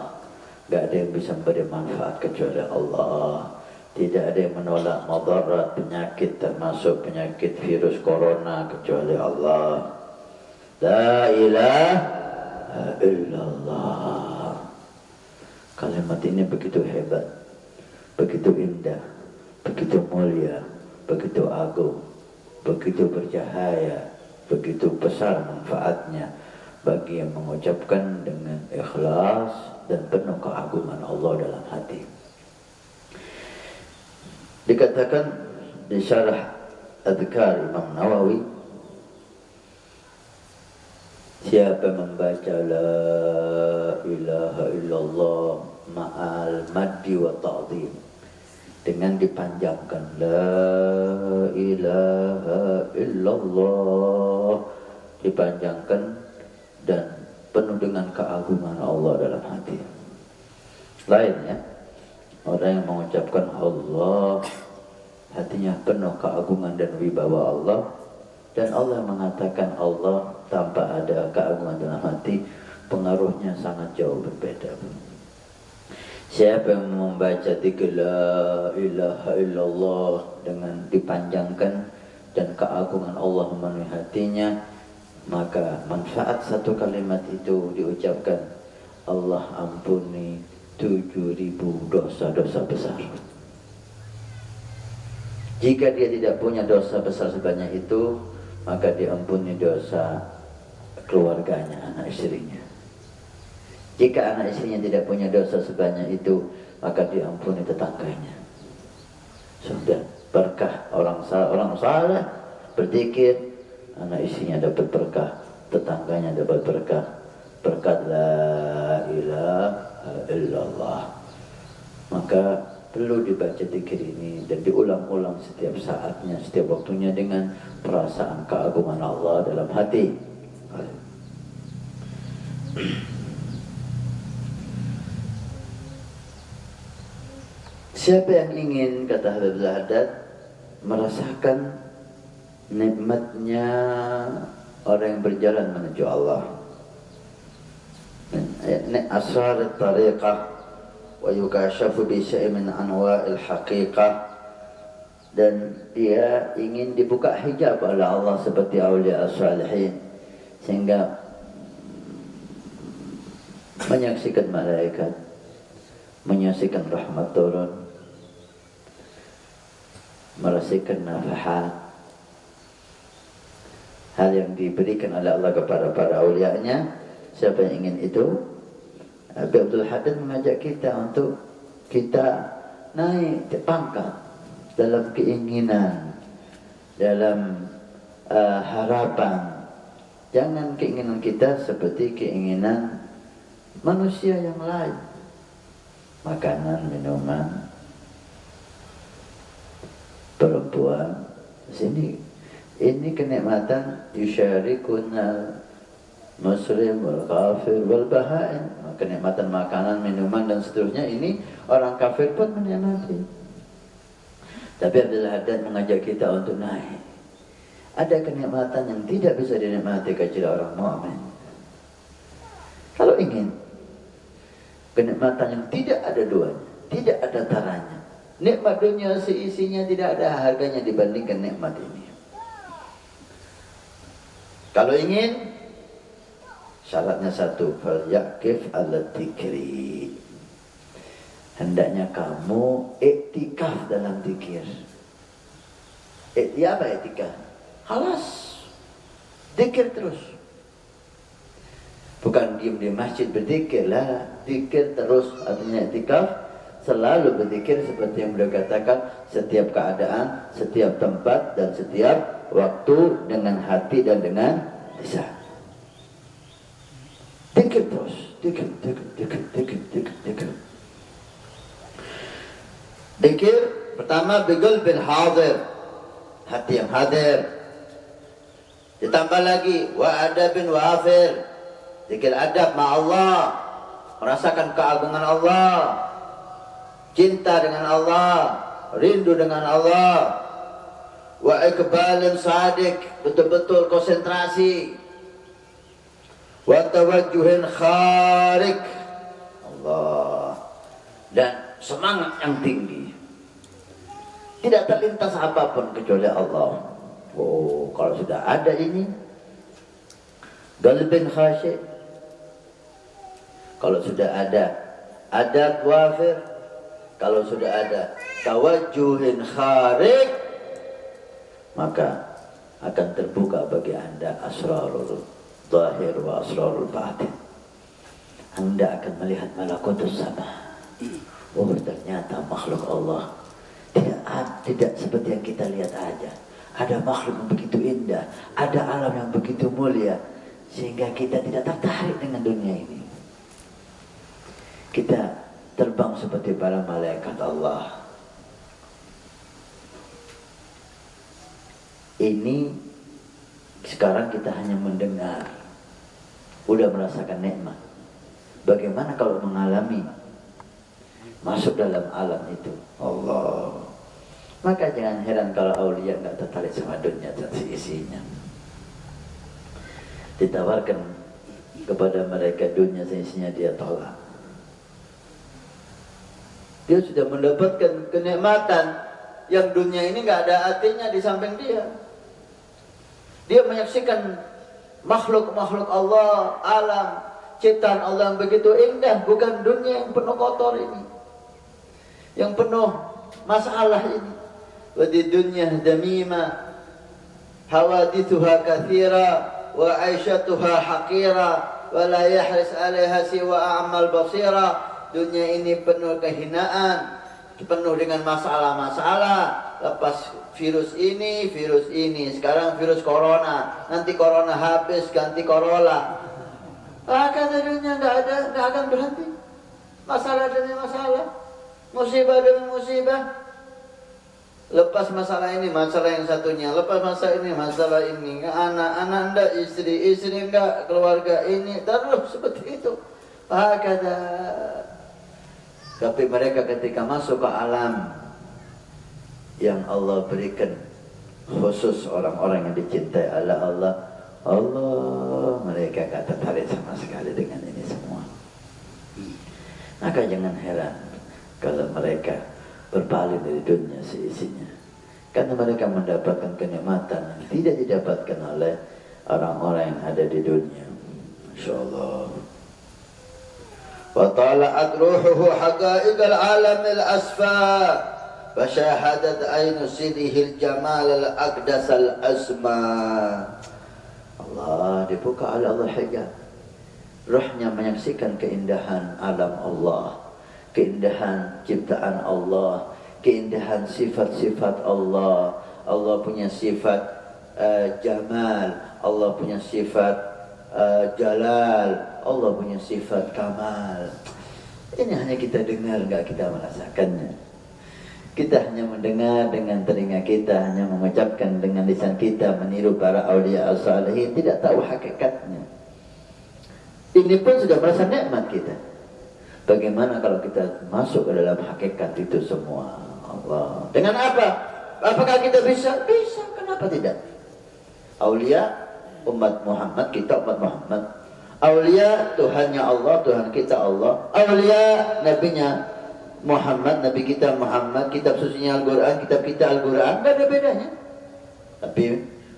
Tidak ada yang bisa memberi manfaat kecuali Allah. Tidak ada yang menolak madarat penyakit, termasuk penyakit virus corona, kecuali Allah. La ilaha illallah. Kalimat ini begitu hebat, begitu indah, begitu mulia, begitu agung, begitu bercahaya, begitu besar manfaatnya bagi yang mengucapkan dengan ikhlas dan penuh keagungan Allah dalam hati. Dikatakan di syarah Adhkar Imam Nawawi, siapa membaca la ilaha illallah ma'al maddi wa ta'zim, dengan dipanjangkan la ilaha illallah, dipanjangkan dan penuh dengan keagungan Allah dalam hati. Lainnya, orang yang mengucapkan Allah, hatinya penuh keagungan dan wibawa Allah, dan Allah mengatakan Allah tanpa ada keagungan dalam hati, pengaruhnya sangat jauh berbeda. Siapa yang membaca zikir la ilaha illallah dengan dipanjangkan dan keagungan Allah memenuhi hatinya, maka manfaat satu kalimat itu diucapkan, Allah ampuni 7.000 dosa-dosa besar. Jika dia tidak punya dosa besar sebanyak itu, maka diampuni dosa keluarganya, anak istrinya. Jika anak istrinya tidak punya dosa sebanyak itu, maka diampuni tetangganya. Sudah berkah, orang saleh berzikir, anak istrinya dapat berkah, tetangganya dapat berkah, berkat la ilaha illallah. Maka perlu dibaca zikir ini dan diulang-ulang setiap saatnya, setiap waktunya dengan perasaan keagungan Allah dalam hati. Siapa yang ingin, kata Habib Al-Haddad, merasakan nikmatnya orang yang berjalan menuju Allah, asrar tariqah wa yukashafu bi syai'in min anwa'il haqiqah, dan dia ingin dibuka hijab oleh Allah seperti aulia as-salihin, sehingga menyaksikan malaikat, menyaksikan rahmat turun, merasakan nafahat, hal yang diberikan oleh Allah kepada para awliya-Nya. Siapa yang ingin itu, Habib Abdul Haddad mengajak kita untuk kita naik pangkat dalam keinginan, dalam harapan. Jangan keinginan kita seperti keinginan manusia yang lain, makanan, minuman, perempuan. Sini ini kenikmatan yusyarikuna muslim wal kafir wal bahain. Kenikmatan makanan, minuman dan seterusnya ini orang kafir pun menikmati. Tapi Abdul Haddad mengajak kita untuk naik. Ada kenikmatan yang tidak bisa dinikmati kecuali orang mukmin. ingin kenikmatan yang tidak ada duanya, tidak ada taranya, nikmat dunia seisinya tidak ada harganya dibandingkan nikmat ini. Kalau ingin, syaratnya satu, falyakif ala dzikri. Hendaknya kamu iktikaf dalam zikir. Apa iktikaf? Halas, zikir terus. Bukan diam di masjid berzikir lah, zikir terus. Artinya iktikaf selalu berzikir seperti yang beliau katakan, setiap keadaan, setiap tempat dan setiap waktu, dengan hati dan dengan lisan. Zikir terus, zikir. Zikir pertama biqalbil hadir, hati yang hadir. Ditambah lagi wa adabin wafir, zikir adab ma Allah, merasakan keagungan Allah, cinta dengan Allah, rindu dengan Allah. Wa iqbalin sadik, betul-betul konsentrasi. Wa tawajjuhin kharik, Allah, dan semangat yang tinggi, tidak terlintas apapun kecuali Allah. Oh, kalau sudah ada ini qalbin khasyik, kalau sudah ada adab wafir, kalau sudah ada tawajjuhin kharik, maka akan terbuka bagi Anda asrarul zahir wa asrarul batin. Anda akan melihat malakutus sama. Oh, ternyata makhluk Allah tidak seperti yang kita lihat aja. Ada makhluk yang begitu indah, ada alam yang begitu mulia, sehingga kita tidak tertarik dengan dunia ini. Kita terbang seperti para malaikat Allah. Ini sekarang kita hanya mendengar, udah merasakan nikmat. Bagaimana kalau mengalami, masuk dalam alam itu? Allah. Maka jangan heran kalau aulia nggak tertarik sama dunia dan isinya. Ditawarkan kepada mereka dunia dan isinya, dia tolak. Dia sudah mendapatkan kenikmatan yang dunia ini nggak ada artinya di samping dia. Dia menyaksikan makhluk-makhluk Allah, alam ciptaan Allah yang begitu indah, bukan dunia yang penuh kotor ini, yang penuh masalah ini. Wa di dunya damima hawadithuha kathira wa aishatuha haqira wa la yahris 'alaiha siwa a'mal basira. Dunia ini penuh kehinaan, penuh dengan masalah-masalah. Lepas virus ini, sekarang virus corona, nanti corona habis ganti Corolla. Kata dunia nggak akan berhenti. Masalah demi masalah, musibah demi musibah. Lepas masalah ini, masalah yang satunya. Lepas masalah ini, masalah ini. Anak-anak enggak, istri enggak, keluarga ini. Terus seperti itu. Kata. Tapi mereka ketika masuk ke alam yang Allah berikan, khusus orang-orang yang dicintai oleh Allah, mereka gak tertarik sama sekali dengan ini semua. Maka jangan heran kalau mereka berpaling dari dunia seisinya, karena mereka mendapatkan kenikmatan yang tidak didapatkan oleh orang-orang yang ada di dunia. Insyaallah. Wa tala'at ruhuhu haqa'iqal alamil asfa, fasyahadat ainu sidihil jamal al-aqdas al-asma. Allah, dibuka oleh Allah hijab, ruhnya menyaksikan keindahan alam Allah, keindahan ciptaan Allah, keindahan sifat-sifat Allah. Allah punya sifat jamal, Allah punya sifat jalal, Allah punya sifat kamal. Ini hanya kita dengar, enggak kita merasakannya. Kita hanya mendengar dengan telinga kita, hanya mengucapkan dengan lisan kita, meniru para aulia as-salihin, tidak tahu hakikatnya. Ini pun sudah merasa nikmat kita. Bagaimana kalau kita masuk ke dalam hakikat itu semua? Allah. Dengan apa? Apakah kita bisa? Bisa, kenapa tidak? Aulia umat Muhammad, kita umat Muhammad. Aulia Tuhannya Allah, Tuhan kita Allah. Aulia nabinya Muhammad, nabi kita Muhammad, kitab sucinya Al-Quran, kitab kita Al-Quran, gak ada bedanya. Tapi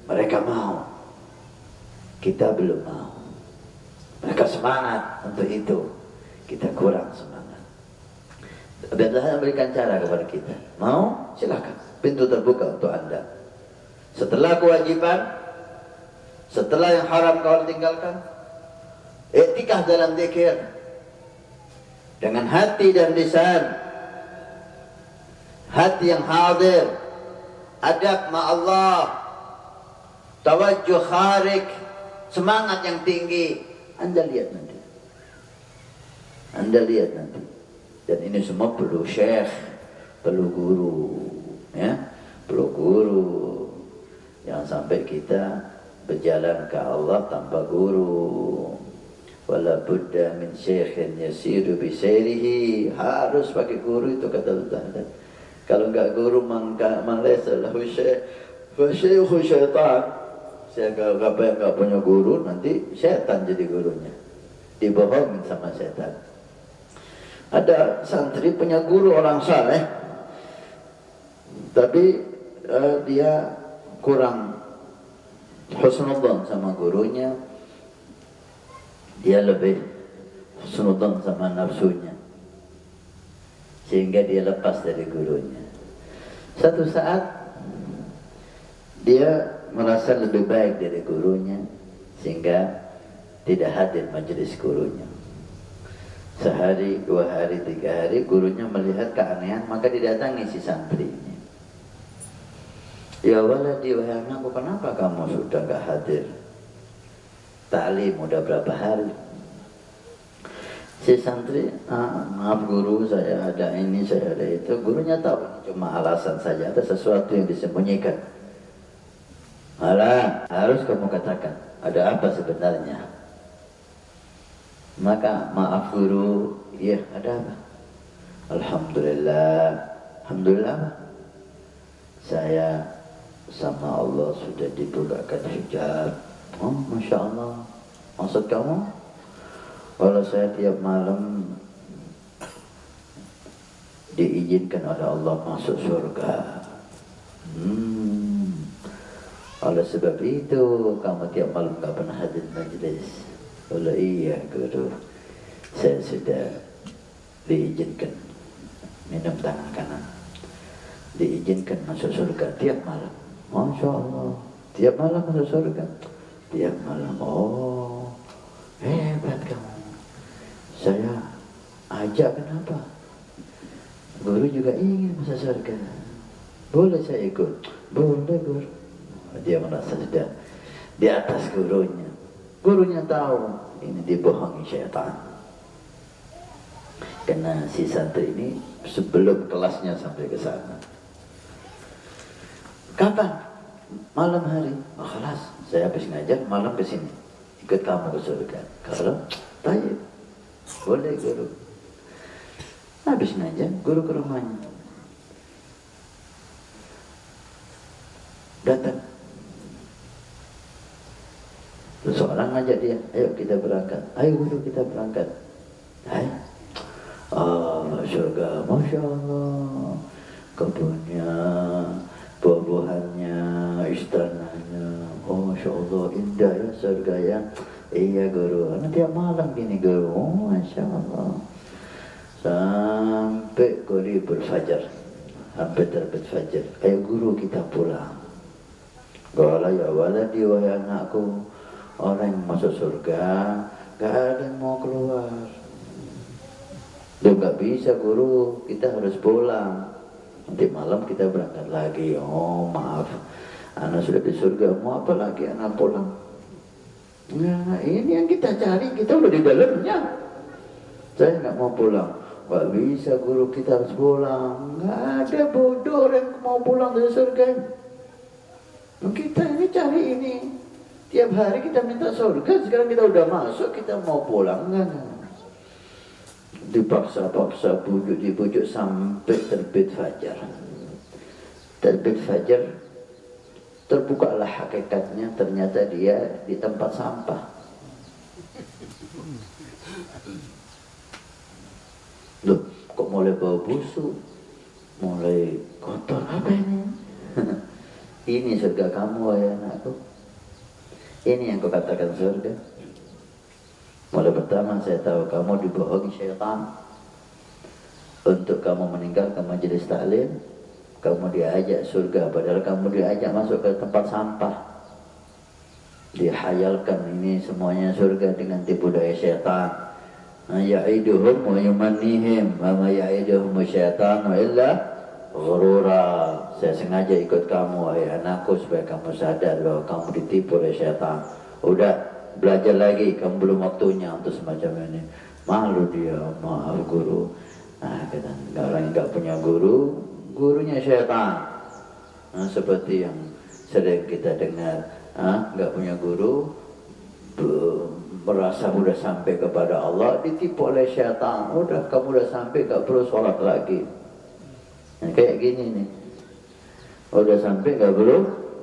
mereka mau, kita belum mau. Mereka semangat untuk itu, kita kurang semangat. Biarlah memberikan cara kepada kita. Mau? Silakan, pintu terbuka untuk Anda. Setelah kewajiban, setelah yang haram kau tinggalkan, iktikaf dalam zikir dengan hati dan lisan, hati yang hadir, adab ma Allah, tawajjuh kharik, semangat yang tinggi. Anda lihat nanti, Anda lihat nanti. Dan ini semua perlu syekh, perlu guru, ya, perlu guru. Jangan sampai kita berjalan ke Allah tanpa guru. Wala budda min syekhin yasiru bisairihi, harus pakai guru itu kata Tuhan. Kalau enggak guru maka laysa lahu syekh fa syaykhu syaitan. Saya kalau enggak punya guru nanti setan jadi gurunya. Dibohongin sama setan. Ada santri punya guru orang saleh, tapi dia kurang husnudzon sama gurunya, dia lebih husnudzon sama nafsunya, sehingga dia lepas dari gurunya. Satu saat dia merasa lebih baik dari gurunya, sehingga tidak hadir majelis gurunya. Sehari, 2 hari, 3 hari, gurunya melihat keanehan, maka didatangi si santrinya. Ya waladi, wahai anakku, kenapa kamu sudah gak hadir? Ta'lim udah berapa hari? Si santri, maaf guru, saya ada ini, saya ada itu. Gurunya tahu ini cuma alasan saja, ada sesuatu yang disembunyikan. Malah harus kamu katakan, ada apa sebenarnya? Maka maaf guru, iya ada apa? Alhamdulillah. Alhamdulillah apa? Saya sama Allah sudah dibukakan hijab. Oh, Masya Allah. Maksud kamu? Kalau saya tiap malam diizinkan oleh Allah masuk surga. Oleh sebab itu kamu tiap malam gak pernah hadir majlis. Kalau iya guru, saya sudah diizinkan minum tangan kanan, diizinkan masuk surga tiap malam. Masya Allah, tiap malam masuk surga, tiap malam. Oh, hebat kamu. Saya ajak, kenapa? Guru juga ingin masuk surga. Boleh saya ikut? Boleh guru. Dia merasa sudah di atas gurunya. Gurunya tahu ini dibohongi syaitan. Karena si santri ini sebelum kelasnya sampai ke sana. Kapan? Malam hari. Oh, kelas. Saya habis ngajar, malam ke sini. Ikut kamu ke surga. Kalau tayyib, boleh guru. Habis ngajar, guru ke rumahnya. Datang. Terus seorang ngajak dia, ayo kita berangkat. Ayo guru kita berangkat. Ayo. Surga, Masya Allah. Kebunnya, buah-buahannya, istananya. Oh, Masya Allah, indah ya surga ya. Iya guru, nanti malam gini guru. Oh, Masya Allah. Sampai guru berfajar, sampai terbit fajar. Ayo guru kita pulang. Qala ya waladi, wahai anakku, orang yang masuk surga gak ada yang mau keluar. Dia gak bisa guru, kita harus pulang. Nanti malam kita berangkat lagi. Oh maaf, anak sudah di surga, mau apa lagi anak pulang? Nah ini yang kita cari, kita udah di dalamnya. Saya gak mau pulang. Gak bisa guru, kita harus pulang. Gak ada bodoh yang mau pulang dari surga. Kita ini cari ini. Tiap hari kita minta surga, sekarang kita udah masuk, kita mau pulang. Dipaksa-paksa, dibujuk sampai terbit fajar. Terbit fajar, terbukalah hakikatnya, ternyata dia di tempat sampah. Loh, kok mulai bau busuk, mulai kotor, apa ini? Ini surga kamu ya anakku. Ini yang kau katakan surga. Mulai pertama saya tahu kamu dibohongi syaitan. Untuk kamu meninggalkan majelis taklim, kamu diajak surga, padahal kamu diajak masuk ke tempat sampah. Dihayalkan ini semuanya surga dengan tipu daya syaitan. Ya'iduhum wa yumannihim wa ma ya'iduhum syaitan wa illa ghurura. Saya sengaja ikut kamu wahai anakku supaya kamu sadar bahwa kamu ditipu oleh syaitan. Udah, belajar lagi, kamu belum waktunya untuk semacam ini. Malu dia, maaf guru. Nah, orang yang nggak punya guru, gurunya syaitan. Nah, seperti yang sering kita dengar, nggak punya guru, merasa udah sampai kepada Allah, ditipu oleh syaitan. Udah, kamu udah sampai, nggak perlu sholat lagi. Nah, kayak gini nih, udah sampai nggak perlu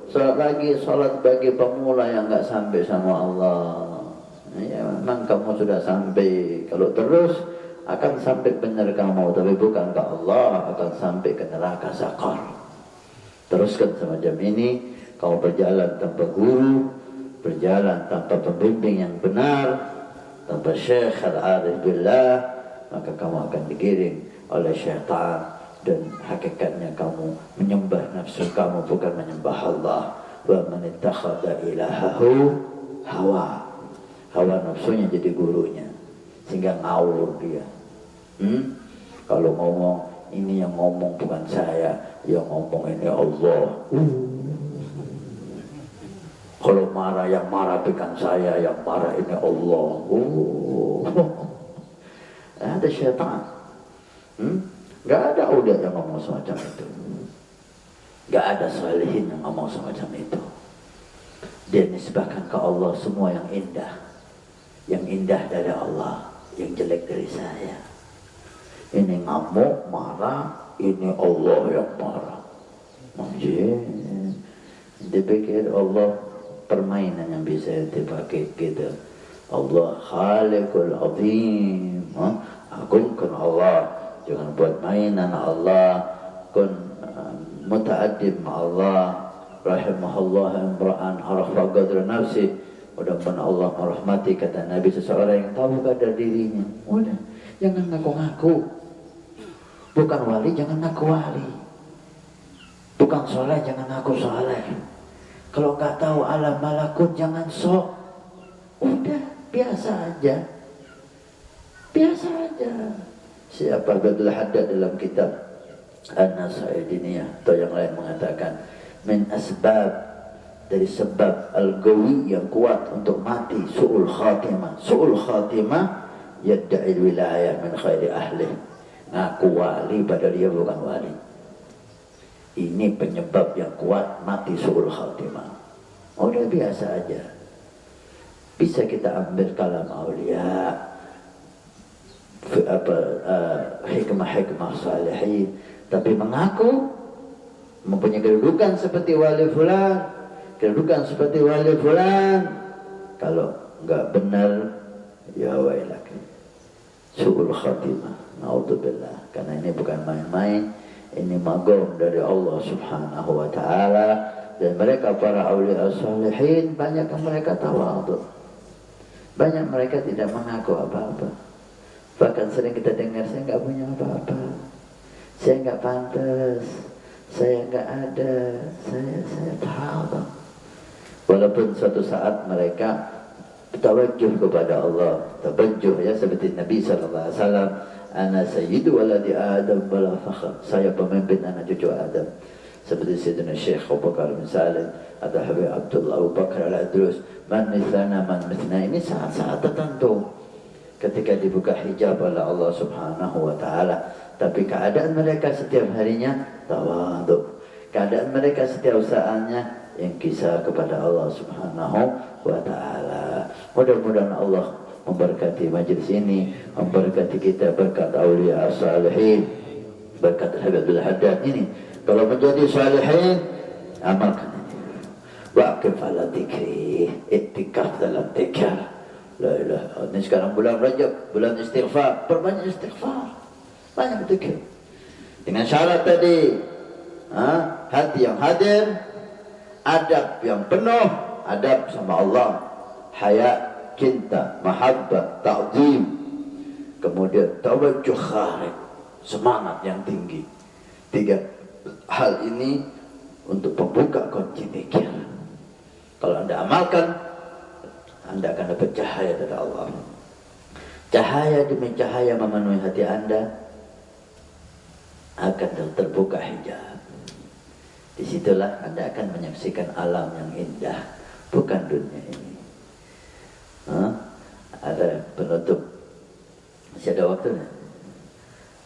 sholat lagi. Sholat bagi pemula yang nggak sampai sama Allah. Ya, memang kamu sudah sampai. Kalau terus akan sampai benar kamu, tapi bukan ke Allah, akan sampai ke neraka sakar. Teruskan semacam ini, kamu berjalan tanpa guru, berjalan tanpa pembimbing yang benar, tanpa syekh al-arif billah, maka kamu akan digiring oleh syaitan. Dan hakikatnya kamu menyembah nafsu kamu, bukan menyembah Allah. Wa man ittakhadha ilahahu hawa. Hawa nafsunya jadi gurunya, sehingga ngawur dia. Kalau ngomong, ini yang ngomong bukan saya, yang ngomong ini Allah. Kalau marah, yang marah bukan saya, yang marah ini Allah. Ada syaitan. Gak ada aulia yang ngomong semacam itu. Gak ada salihin yang ngomong semacam itu. Dia nisbahkan ke Allah semua yang indah. Yang indah dari Allah, yang jelek dari saya. Ini ngamuk, marah, ini Allah yang marah. Dipikir Allah permainan yang bisa dipakai gitu. Allah Khaliqul Azim. Agungkan Allah. Jangan buat mainan Allah. Kun muta'addib Allah. Rahimahullah imra'an arafa qadra nafsi. Mudah-mudahan Allah merahmati, kata Nabi, seseorang yang tahu kadar dirinya. Udah, jangan ngaku-ngaku. Bukan wali, jangan ngaku wali. Bukan soleh, jangan ngaku soleh. Kalau nggak tahu alam malakut, jangan sok. Udah, biasa aja. Biasa aja. Siapa Abdul Haddad dalam kitab An-Nasaidiniyah atau yang lain mengatakan, min asbab, dari sebab al-gawi yang kuat untuk mati, su'ul khatimah. Su'ul khatimah yadda'i wilayah min khairi ahlih. Ngaku wali padahal dia bukan wali. Ini penyebab yang kuat mati su'ul khatimah. Udah biasa aja. Bisa kita ambil kalam aulia, hikmah-hikmah salihin, tapi mengaku mempunyai kedudukan seperti wali fulan, kedudukan seperti wali fulan, kalau enggak benar, ya wailak, su'ul khatimah. Naudzubillah. Karena ini bukan main-main, ini magom dari Allah subhanahu wa ta'ala. Dan mereka para awliya salihin, banyak yang mereka tawadhu, banyak mereka tidak mengaku apa-apa. Bahkan sering kita dengar, saya nggak punya apa-apa, saya nggak pantas, saya nggak ada, saya tawadhu. Walaupun suatu saat mereka tawajuh kepada Allah, tawajuh ya, seperti Nabi SAW, ana sayyidu waladi Adam wala fakhr, saya pemimpin anak cucu Adam. Seperti Sayyidina Syekh Abu Bakar bin Salim, ada Habib Abdullah Abu Bakar Al-Adrus, man mithlana man mithna. Ini saat-saat tertentu ketika dibuka hijab oleh Allah subhanahu wa ta'ala. Tapi keadaan mereka setiap harinya tawadhu. Keadaan mereka setiap saatnya yang kisah kepada Allah subhanahu wa ta'ala. Mudah-mudahan Allah memberkati majlis ini, memberkati kita berkat awliya as-salihin, berkat Habib Abdul Haddad ini. Kalau menjadi salihin, amalkan ini. Waqif ala dzikri, iktikaf dalam dzikir. La ilaha. Ini sekarang bulan Rajab, bulan istighfar, perbanyak istighfar, banyak berzikir. Dengan syarat tadi, hati yang hadir, adab yang penuh, adab sama Allah, haya, cinta, mahabbah, ta'zim, kemudian tawajjuh kharib, semangat yang tinggi. 3 hal ini untuk pembuka kunci zikir. Kalau Anda amalkan, Anda akan dapat cahaya dari Allah. Cahaya demi cahaya memenuhi hati Anda, akan terbuka hijab. Disitulah Anda akan menyaksikan alam yang indah, bukan dunia ini. Ada penutup, masih ada waktunya.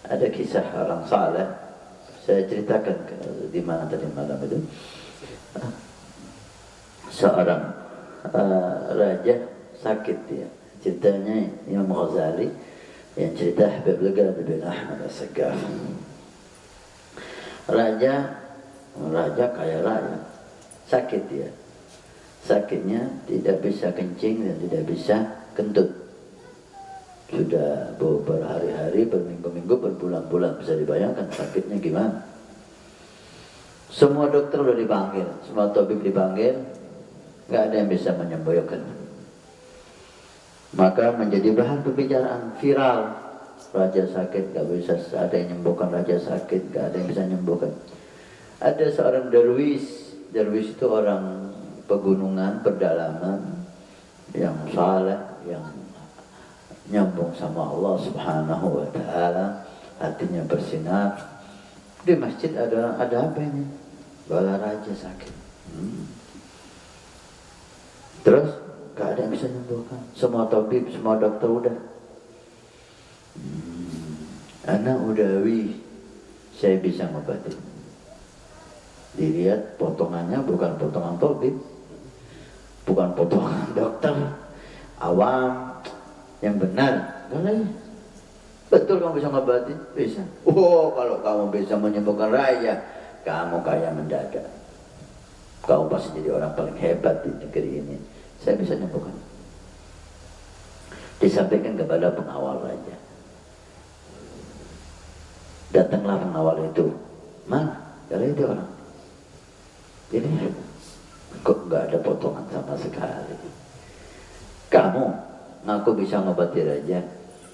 Ada kisah orang saleh, saya ceritakan di mana tadi malam itu. Seorang raja sakit dia. Ceritanya Imam Ghazali yang cerita Habib Legad bin Ahmad As-Saggaf. Raja kaya raya, sakit dia. Sakitnya tidak bisa kencing dan tidak bisa kentut. Sudah berhari-hari, berminggu-minggu, berbulan-bulan, bisa dibayangkan sakitnya gimana. Semua dokter sudah dipanggil, semua tabib dipanggil, nggak ada yang bisa menyembuhkan. Maka menjadi bahan pembicaraan viral. Raja sakit, nggak bisa ada yang menyembuhkan. Raja sakit, nggak ada yang bisa menyembuhkan. Ada seorang derwis itu orang pegunungan, pedalaman, yang saleh, yang nyambung sama Allah Subhanahu wa Ta'ala, hatinya bersinar. Di masjid ada apa ini? Bala raja sakit. Terus gak ada yang bisa menyembuhkan. Semua tabib, semua dokter udah. Anak udawi, saya bisa ngobatin. Dilihat potongannya bukan potongan tabib, bukan potongan dokter awam yang benar. Betul kamu bisa ngobatin? Bisa. Oh, kalau kamu bisa menyembuhkan raja, kamu kaya mendadak. Kamu pasti jadi orang paling hebat di negeri ini. Saya bisa menyembuhkan. Disampaikan kepada pengawal raja. Datanglah pengawal itu. Mana? Kalau itu orang. Ini kok nggak ada potongan sama sekali. Kamu ngaku bisa ngobati raja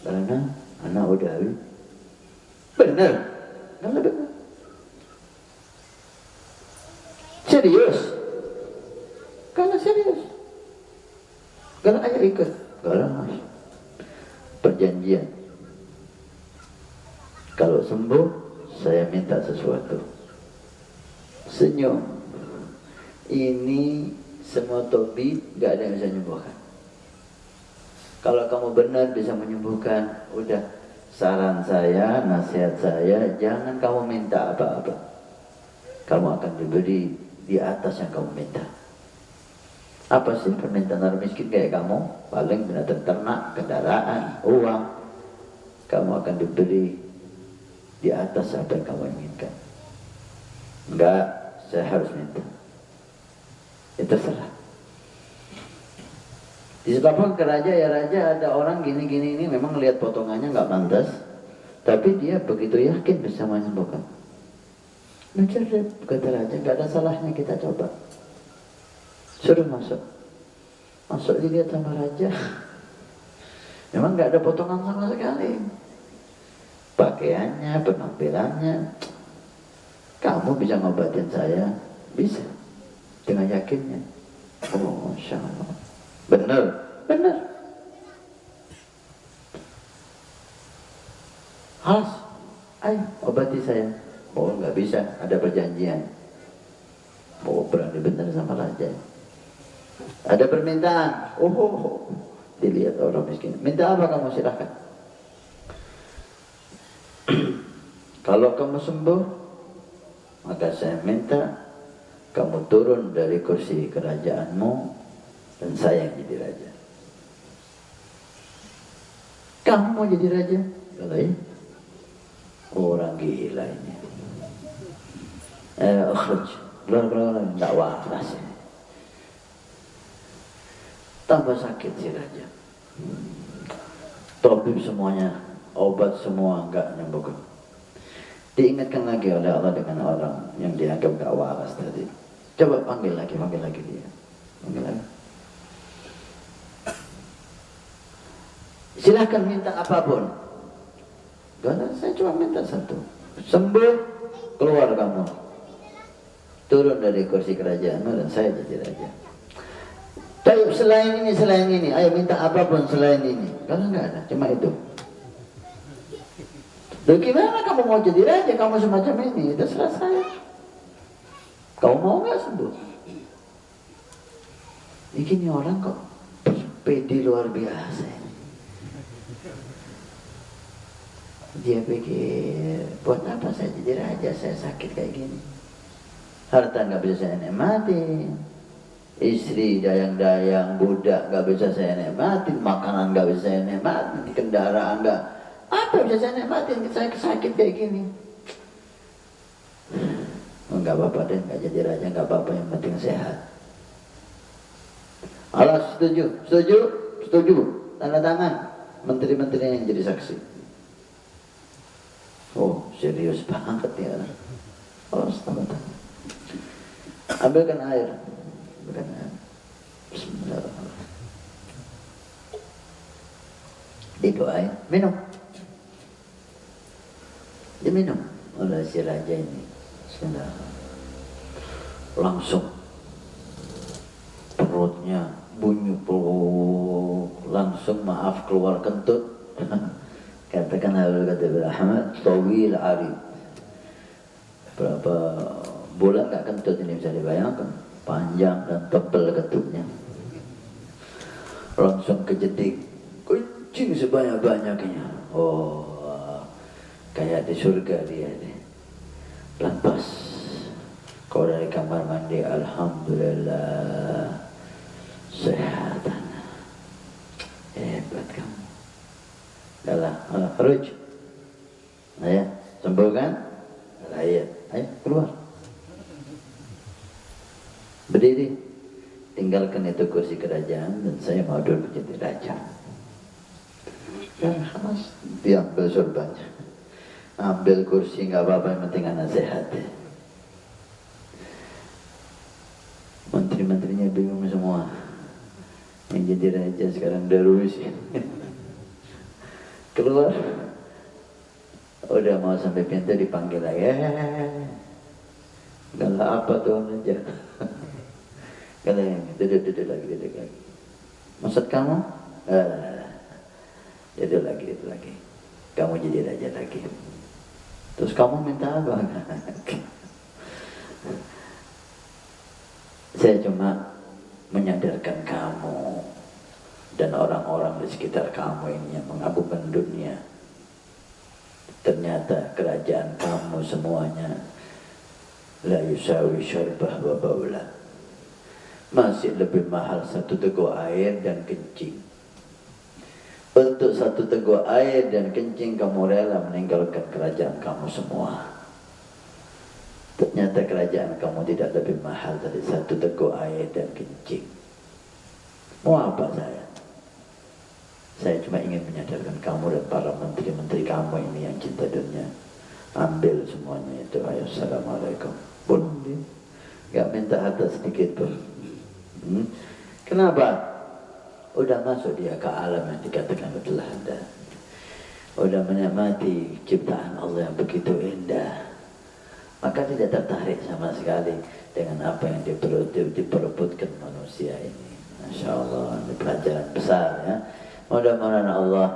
karena anak udah benar. Karena benar. Serius. Karena serius. Karena ayah ikut. Karena perjanjian. Kalau sembuh, saya minta sesuatu. Senyum. Ini semua tabib gak ada yang bisa menyembuhkan. Kalau kamu benar bisa menyembuhkan, udah saran saya, nasihat saya, jangan kamu minta apa-apa. Kamu akan diberi di atas yang kamu minta. Apa sih permintaan orang miskin kayak kamu? Paling binatang ternak, kendaraan, uang. Kamu akan diberi di atas apa yang kamu inginkan. Enggak, saya harus minta. Itu terserah. Disebabkan ke raja, ya raja ada orang gini-gini ini memang lihat potongannya nggak pantas, tapi dia begitu yakin bisa menyembuhkan. Cerdas, kata raja, nggak ada salahnya kita coba. Suruh masuk. Masuk dilihat sama raja. Memang nggak ada potongan sama sekali. Pakaiannya, penampilannya. Kamu bisa ngobatin saya? Bisa. Dengan yakinnya. Oh, Masya Allah. Benar. Benar. Halas. Ayo, obati saya. Oh, nggak bisa. Ada perjanjian. Oh, berani benar sama raja. Ada permintaan. Oh. Dilihat orang miskin. Minta apa kamu? Silahkan. Kalau kamu sembuh, maka saya minta kamu turun dari kursi kerajaanmu dan saya yang jadi raja. Kamu mau jadi raja? Kalau ya, orang gila ini. Akhirnya, keluar, tidak waras ini. Tambah sakit si raja. tabib semuanya, obat semua enggak nyembuhkan. Diingatkan lagi oleh Allah dengan orang yang dianggap gak waras tadi. Coba panggil lagi dia. Panggil lagi. Silahkan minta apapun. Karena saya cuma minta satu. Sembuh, keluar kamu. Turun dari kursi kerajaan dan saya jadi raja. Tapi selain ini, ayo minta apapun selain ini. Karena nggak ada, cuma itu. Loh gimana kamu mau jadi raja, kamu semacam ini, itu selesai. Kamu mau nggak sembuh? Ini orang kok pede luar biasa ini. Dia pikir, buat apa saya jadi raja, saya sakit kayak gini. Harta nggak bisa saya nikmatin, istri dayang-dayang, budak nggak bisa saya nikmatin, makanan nggak bisa saya nikmatin, kendaraan nggak, apa bisa saya nikmatin, saya sakit kayak gini. Nggak apa-apa deh, nggak jadi raja, nggak apa-apa, yang penting sehat. Allah setuju, tanda tangan, menteri-menteri yang jadi saksi. Oh, serius banget ya. Oh, tanda tangan. Ambilkan air. Bismillahirrahmanirrahim. Didoain, minum. Diminum oleh si raja ini. Bismillahirrahmanirrahim. Langsung perutnya bunyi langsung maaf keluar kentut. Katakan Habib Khatib Ahmad, tawil arif. Berapa bulan gak kentut ini bisa dibayangkan, panjang dan tebal kentutnya. Langsung kejedik, kencing sebanyak-banyaknya. Oh, kayak di surga dia nih. Lepas, kau dari kamar mandi, alhamdulillah sehat. Hebat kamu. Dalam, kharuj. Ayo, sembuh kan? Ayo keluar. Berdiri, tinggalkan itu kursi kerajaan dan saya mau duduk jadi raja. Dan Hamas diambil surbannya, ambil kursi nggak apa-apa, yang penting anak sehat. Menteri-menterinya bingung semua. Yang jadi raja sekarang Darwis. Keluar, udah mau sampai pintu dipanggil lagi. Galah apa tuh aja. Galah duduk lagi. Maksud kamu? Duduk lagi. Kamu jadi raja lagi. Terus kamu minta apa? Saya cuma menyadarkan kamu dan orang-orang di sekitar kamu ini yang mengagumkan dunia. Ternyata kerajaan kamu semuanya la yusawi syarbah wa baula. Masih lebih mahal satu teguk air dan kencing. Untuk satu teguk air dan kencing kamu rela meninggalkan kerajaan kamu semua. Ternyata kerajaan kamu tidak lebih mahal dari satu teguk air dan kencing. Mau apa saya? Saya cuma ingin menyadarkan kamu dan para menteri-menteri kamu ini yang cinta dunia. Ambil semuanya itu. Ayo, assalamualaikum. Pun dia gak minta harta sedikit pun. Kenapa? Udah masuk dia ke alam yang dikatakan adalah Anda. Udah menikmati ciptaan Allah yang begitu indah. Maka tidak tertarik sama sekali dengan apa yang diperebutkan manusia ini. Masya Allah, ini pelajaran besar ya. Mudah-mudahan Allah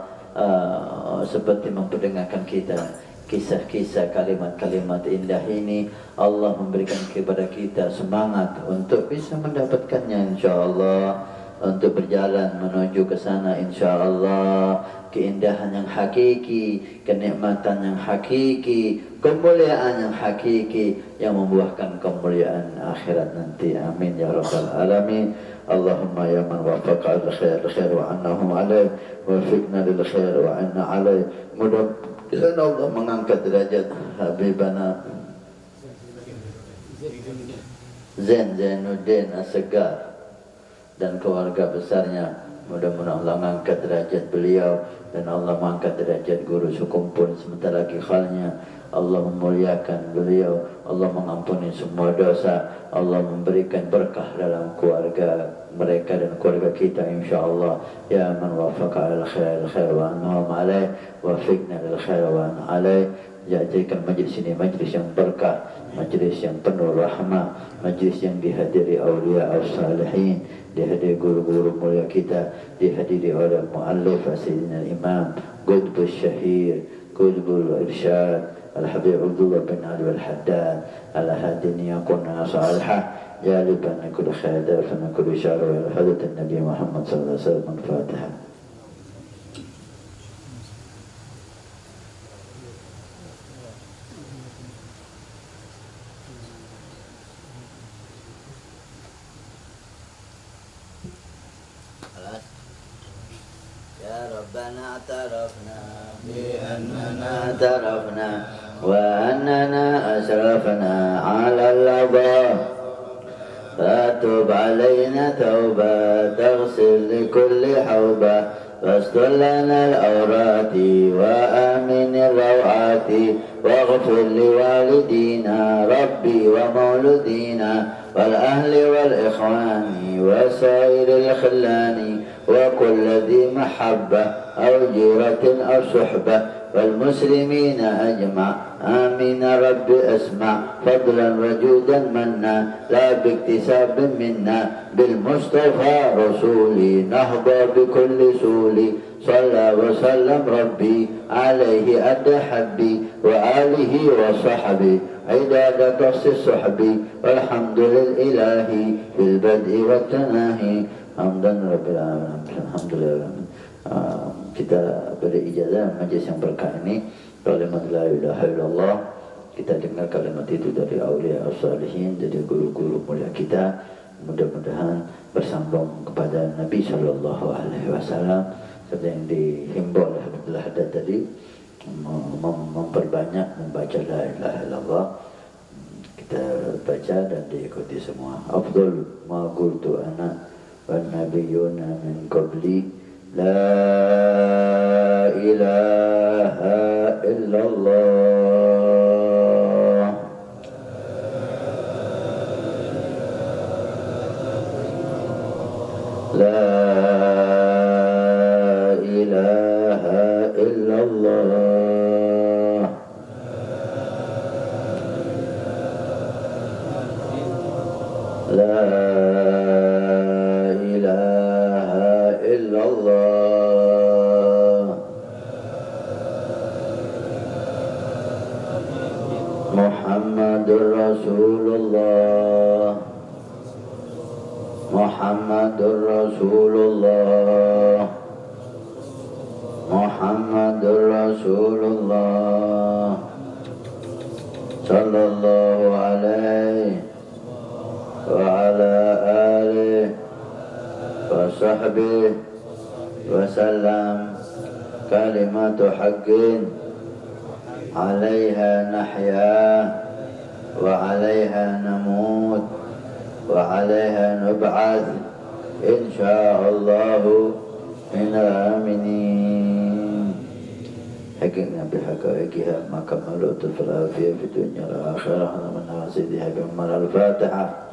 seperti memperdengarkan kita kisah-kisah, kalimat-kalimat indah ini. Allah memberikan kepada kita semangat untuk bisa mendapatkannya insyaAllah, untuk berjalan menuju ke sana insyaAllah. Keindahan yang hakiki, kenikmatan yang hakiki, kemuliaan yang hakiki yang membuahkan kemuliaan akhirat nanti. Amin ya rabbal alamin. Allahumma ya man wafaqa al-khair wa annahum alaih wa fiqna lil-khair wa anna alaih. Mudah-mudahan Allah mengangkat derajat Habibana Zainuddin As-Segar dan keluarga besarnya Mudah-mudahan Allah mengangkat derajat beliau dan Allah mengangkat derajat guru sekumpul sebentar lagi khalnya. Allah memuliakan beliau, Allah mengampuni semua dosa, Allah memberikan berkah dalam keluarga mereka dan keluarga kita insyaAllah. Ya man wafaqa al khair wa an'am alaih, wafiqna lil khair wa an'am alaih. Jadikan majlis ini majlis yang berkah, majlis yang penuh rahmah, majlis yang dihadiri awliya as-salihin, dihadiri guru-guru mulia kita, dihadiri oleh muallif Sayyidina Imam Qutbus Syahir, Qutbul Irsyad Al-Habib Abdullah bin Ali Al-Haddad Al-Hadini Yaqulna Salihah Jaliban Nakul Khayda Fanakul Isyara Wa Al-Hadat Nabi Muhammad Sallallahu Alaihi Wasallam. Al-Fatihah. ربنا اعترفنا بأننا اعترفنا وأننا أسرفنا على اللظى فتب علينا توبة تغسل لكل حوبة واستر لنا الأورات وآمن الروعات واغفر لوالدينا ربي ومولودينا والأهل والإخوان وسائر الخلان وكل ذي محبة أو جيرة أو صحبة والمسلمين أجمع آمين رب أسمع فضلا وجودا منا لا باكتساب منا بالمصطفى رسولي نهضى بكل سولي صلى وسلم ربي عليه أدى حبي وآله وصحبي عداد قص الصحبي والحمد للإله في البدء والتناهي Hamdan Rabbil Alamin. Alhamdulillah. Kita beri ijazah majlis yang berkah ini. Kalimat la ilaha illallah. Kita dengar kalimat itu dari awliya as-salihin, dari guru-guru mulia kita. Mudah-mudahan bersambung kepada Nabi Sallallahu Alaihi Wasallam seperti yang dihimbau oleh Abdullah Haddad tadi, memperbanyak membaca la ilaha illallah. Kita baca dan diikuti semua. Afdal ma qultu ana والنبيون من قبلي لا إله إلا الله لا إله إلا الله لا Muhammadur Rasulullah Muhammadur Rasulullah Muhammadur Rasulullah Sallallahu alaihi wa ala alihi wa sahbihi wa sallam. Kalimatu haqqin عليها نحيا وعليها نموت وعليها نبعث إن شاء الله من الآمنين. حققنا بحقائقها ما كملوا في العافية في الدنيا والآخرة من نواسيدها بأمر الفاتحة.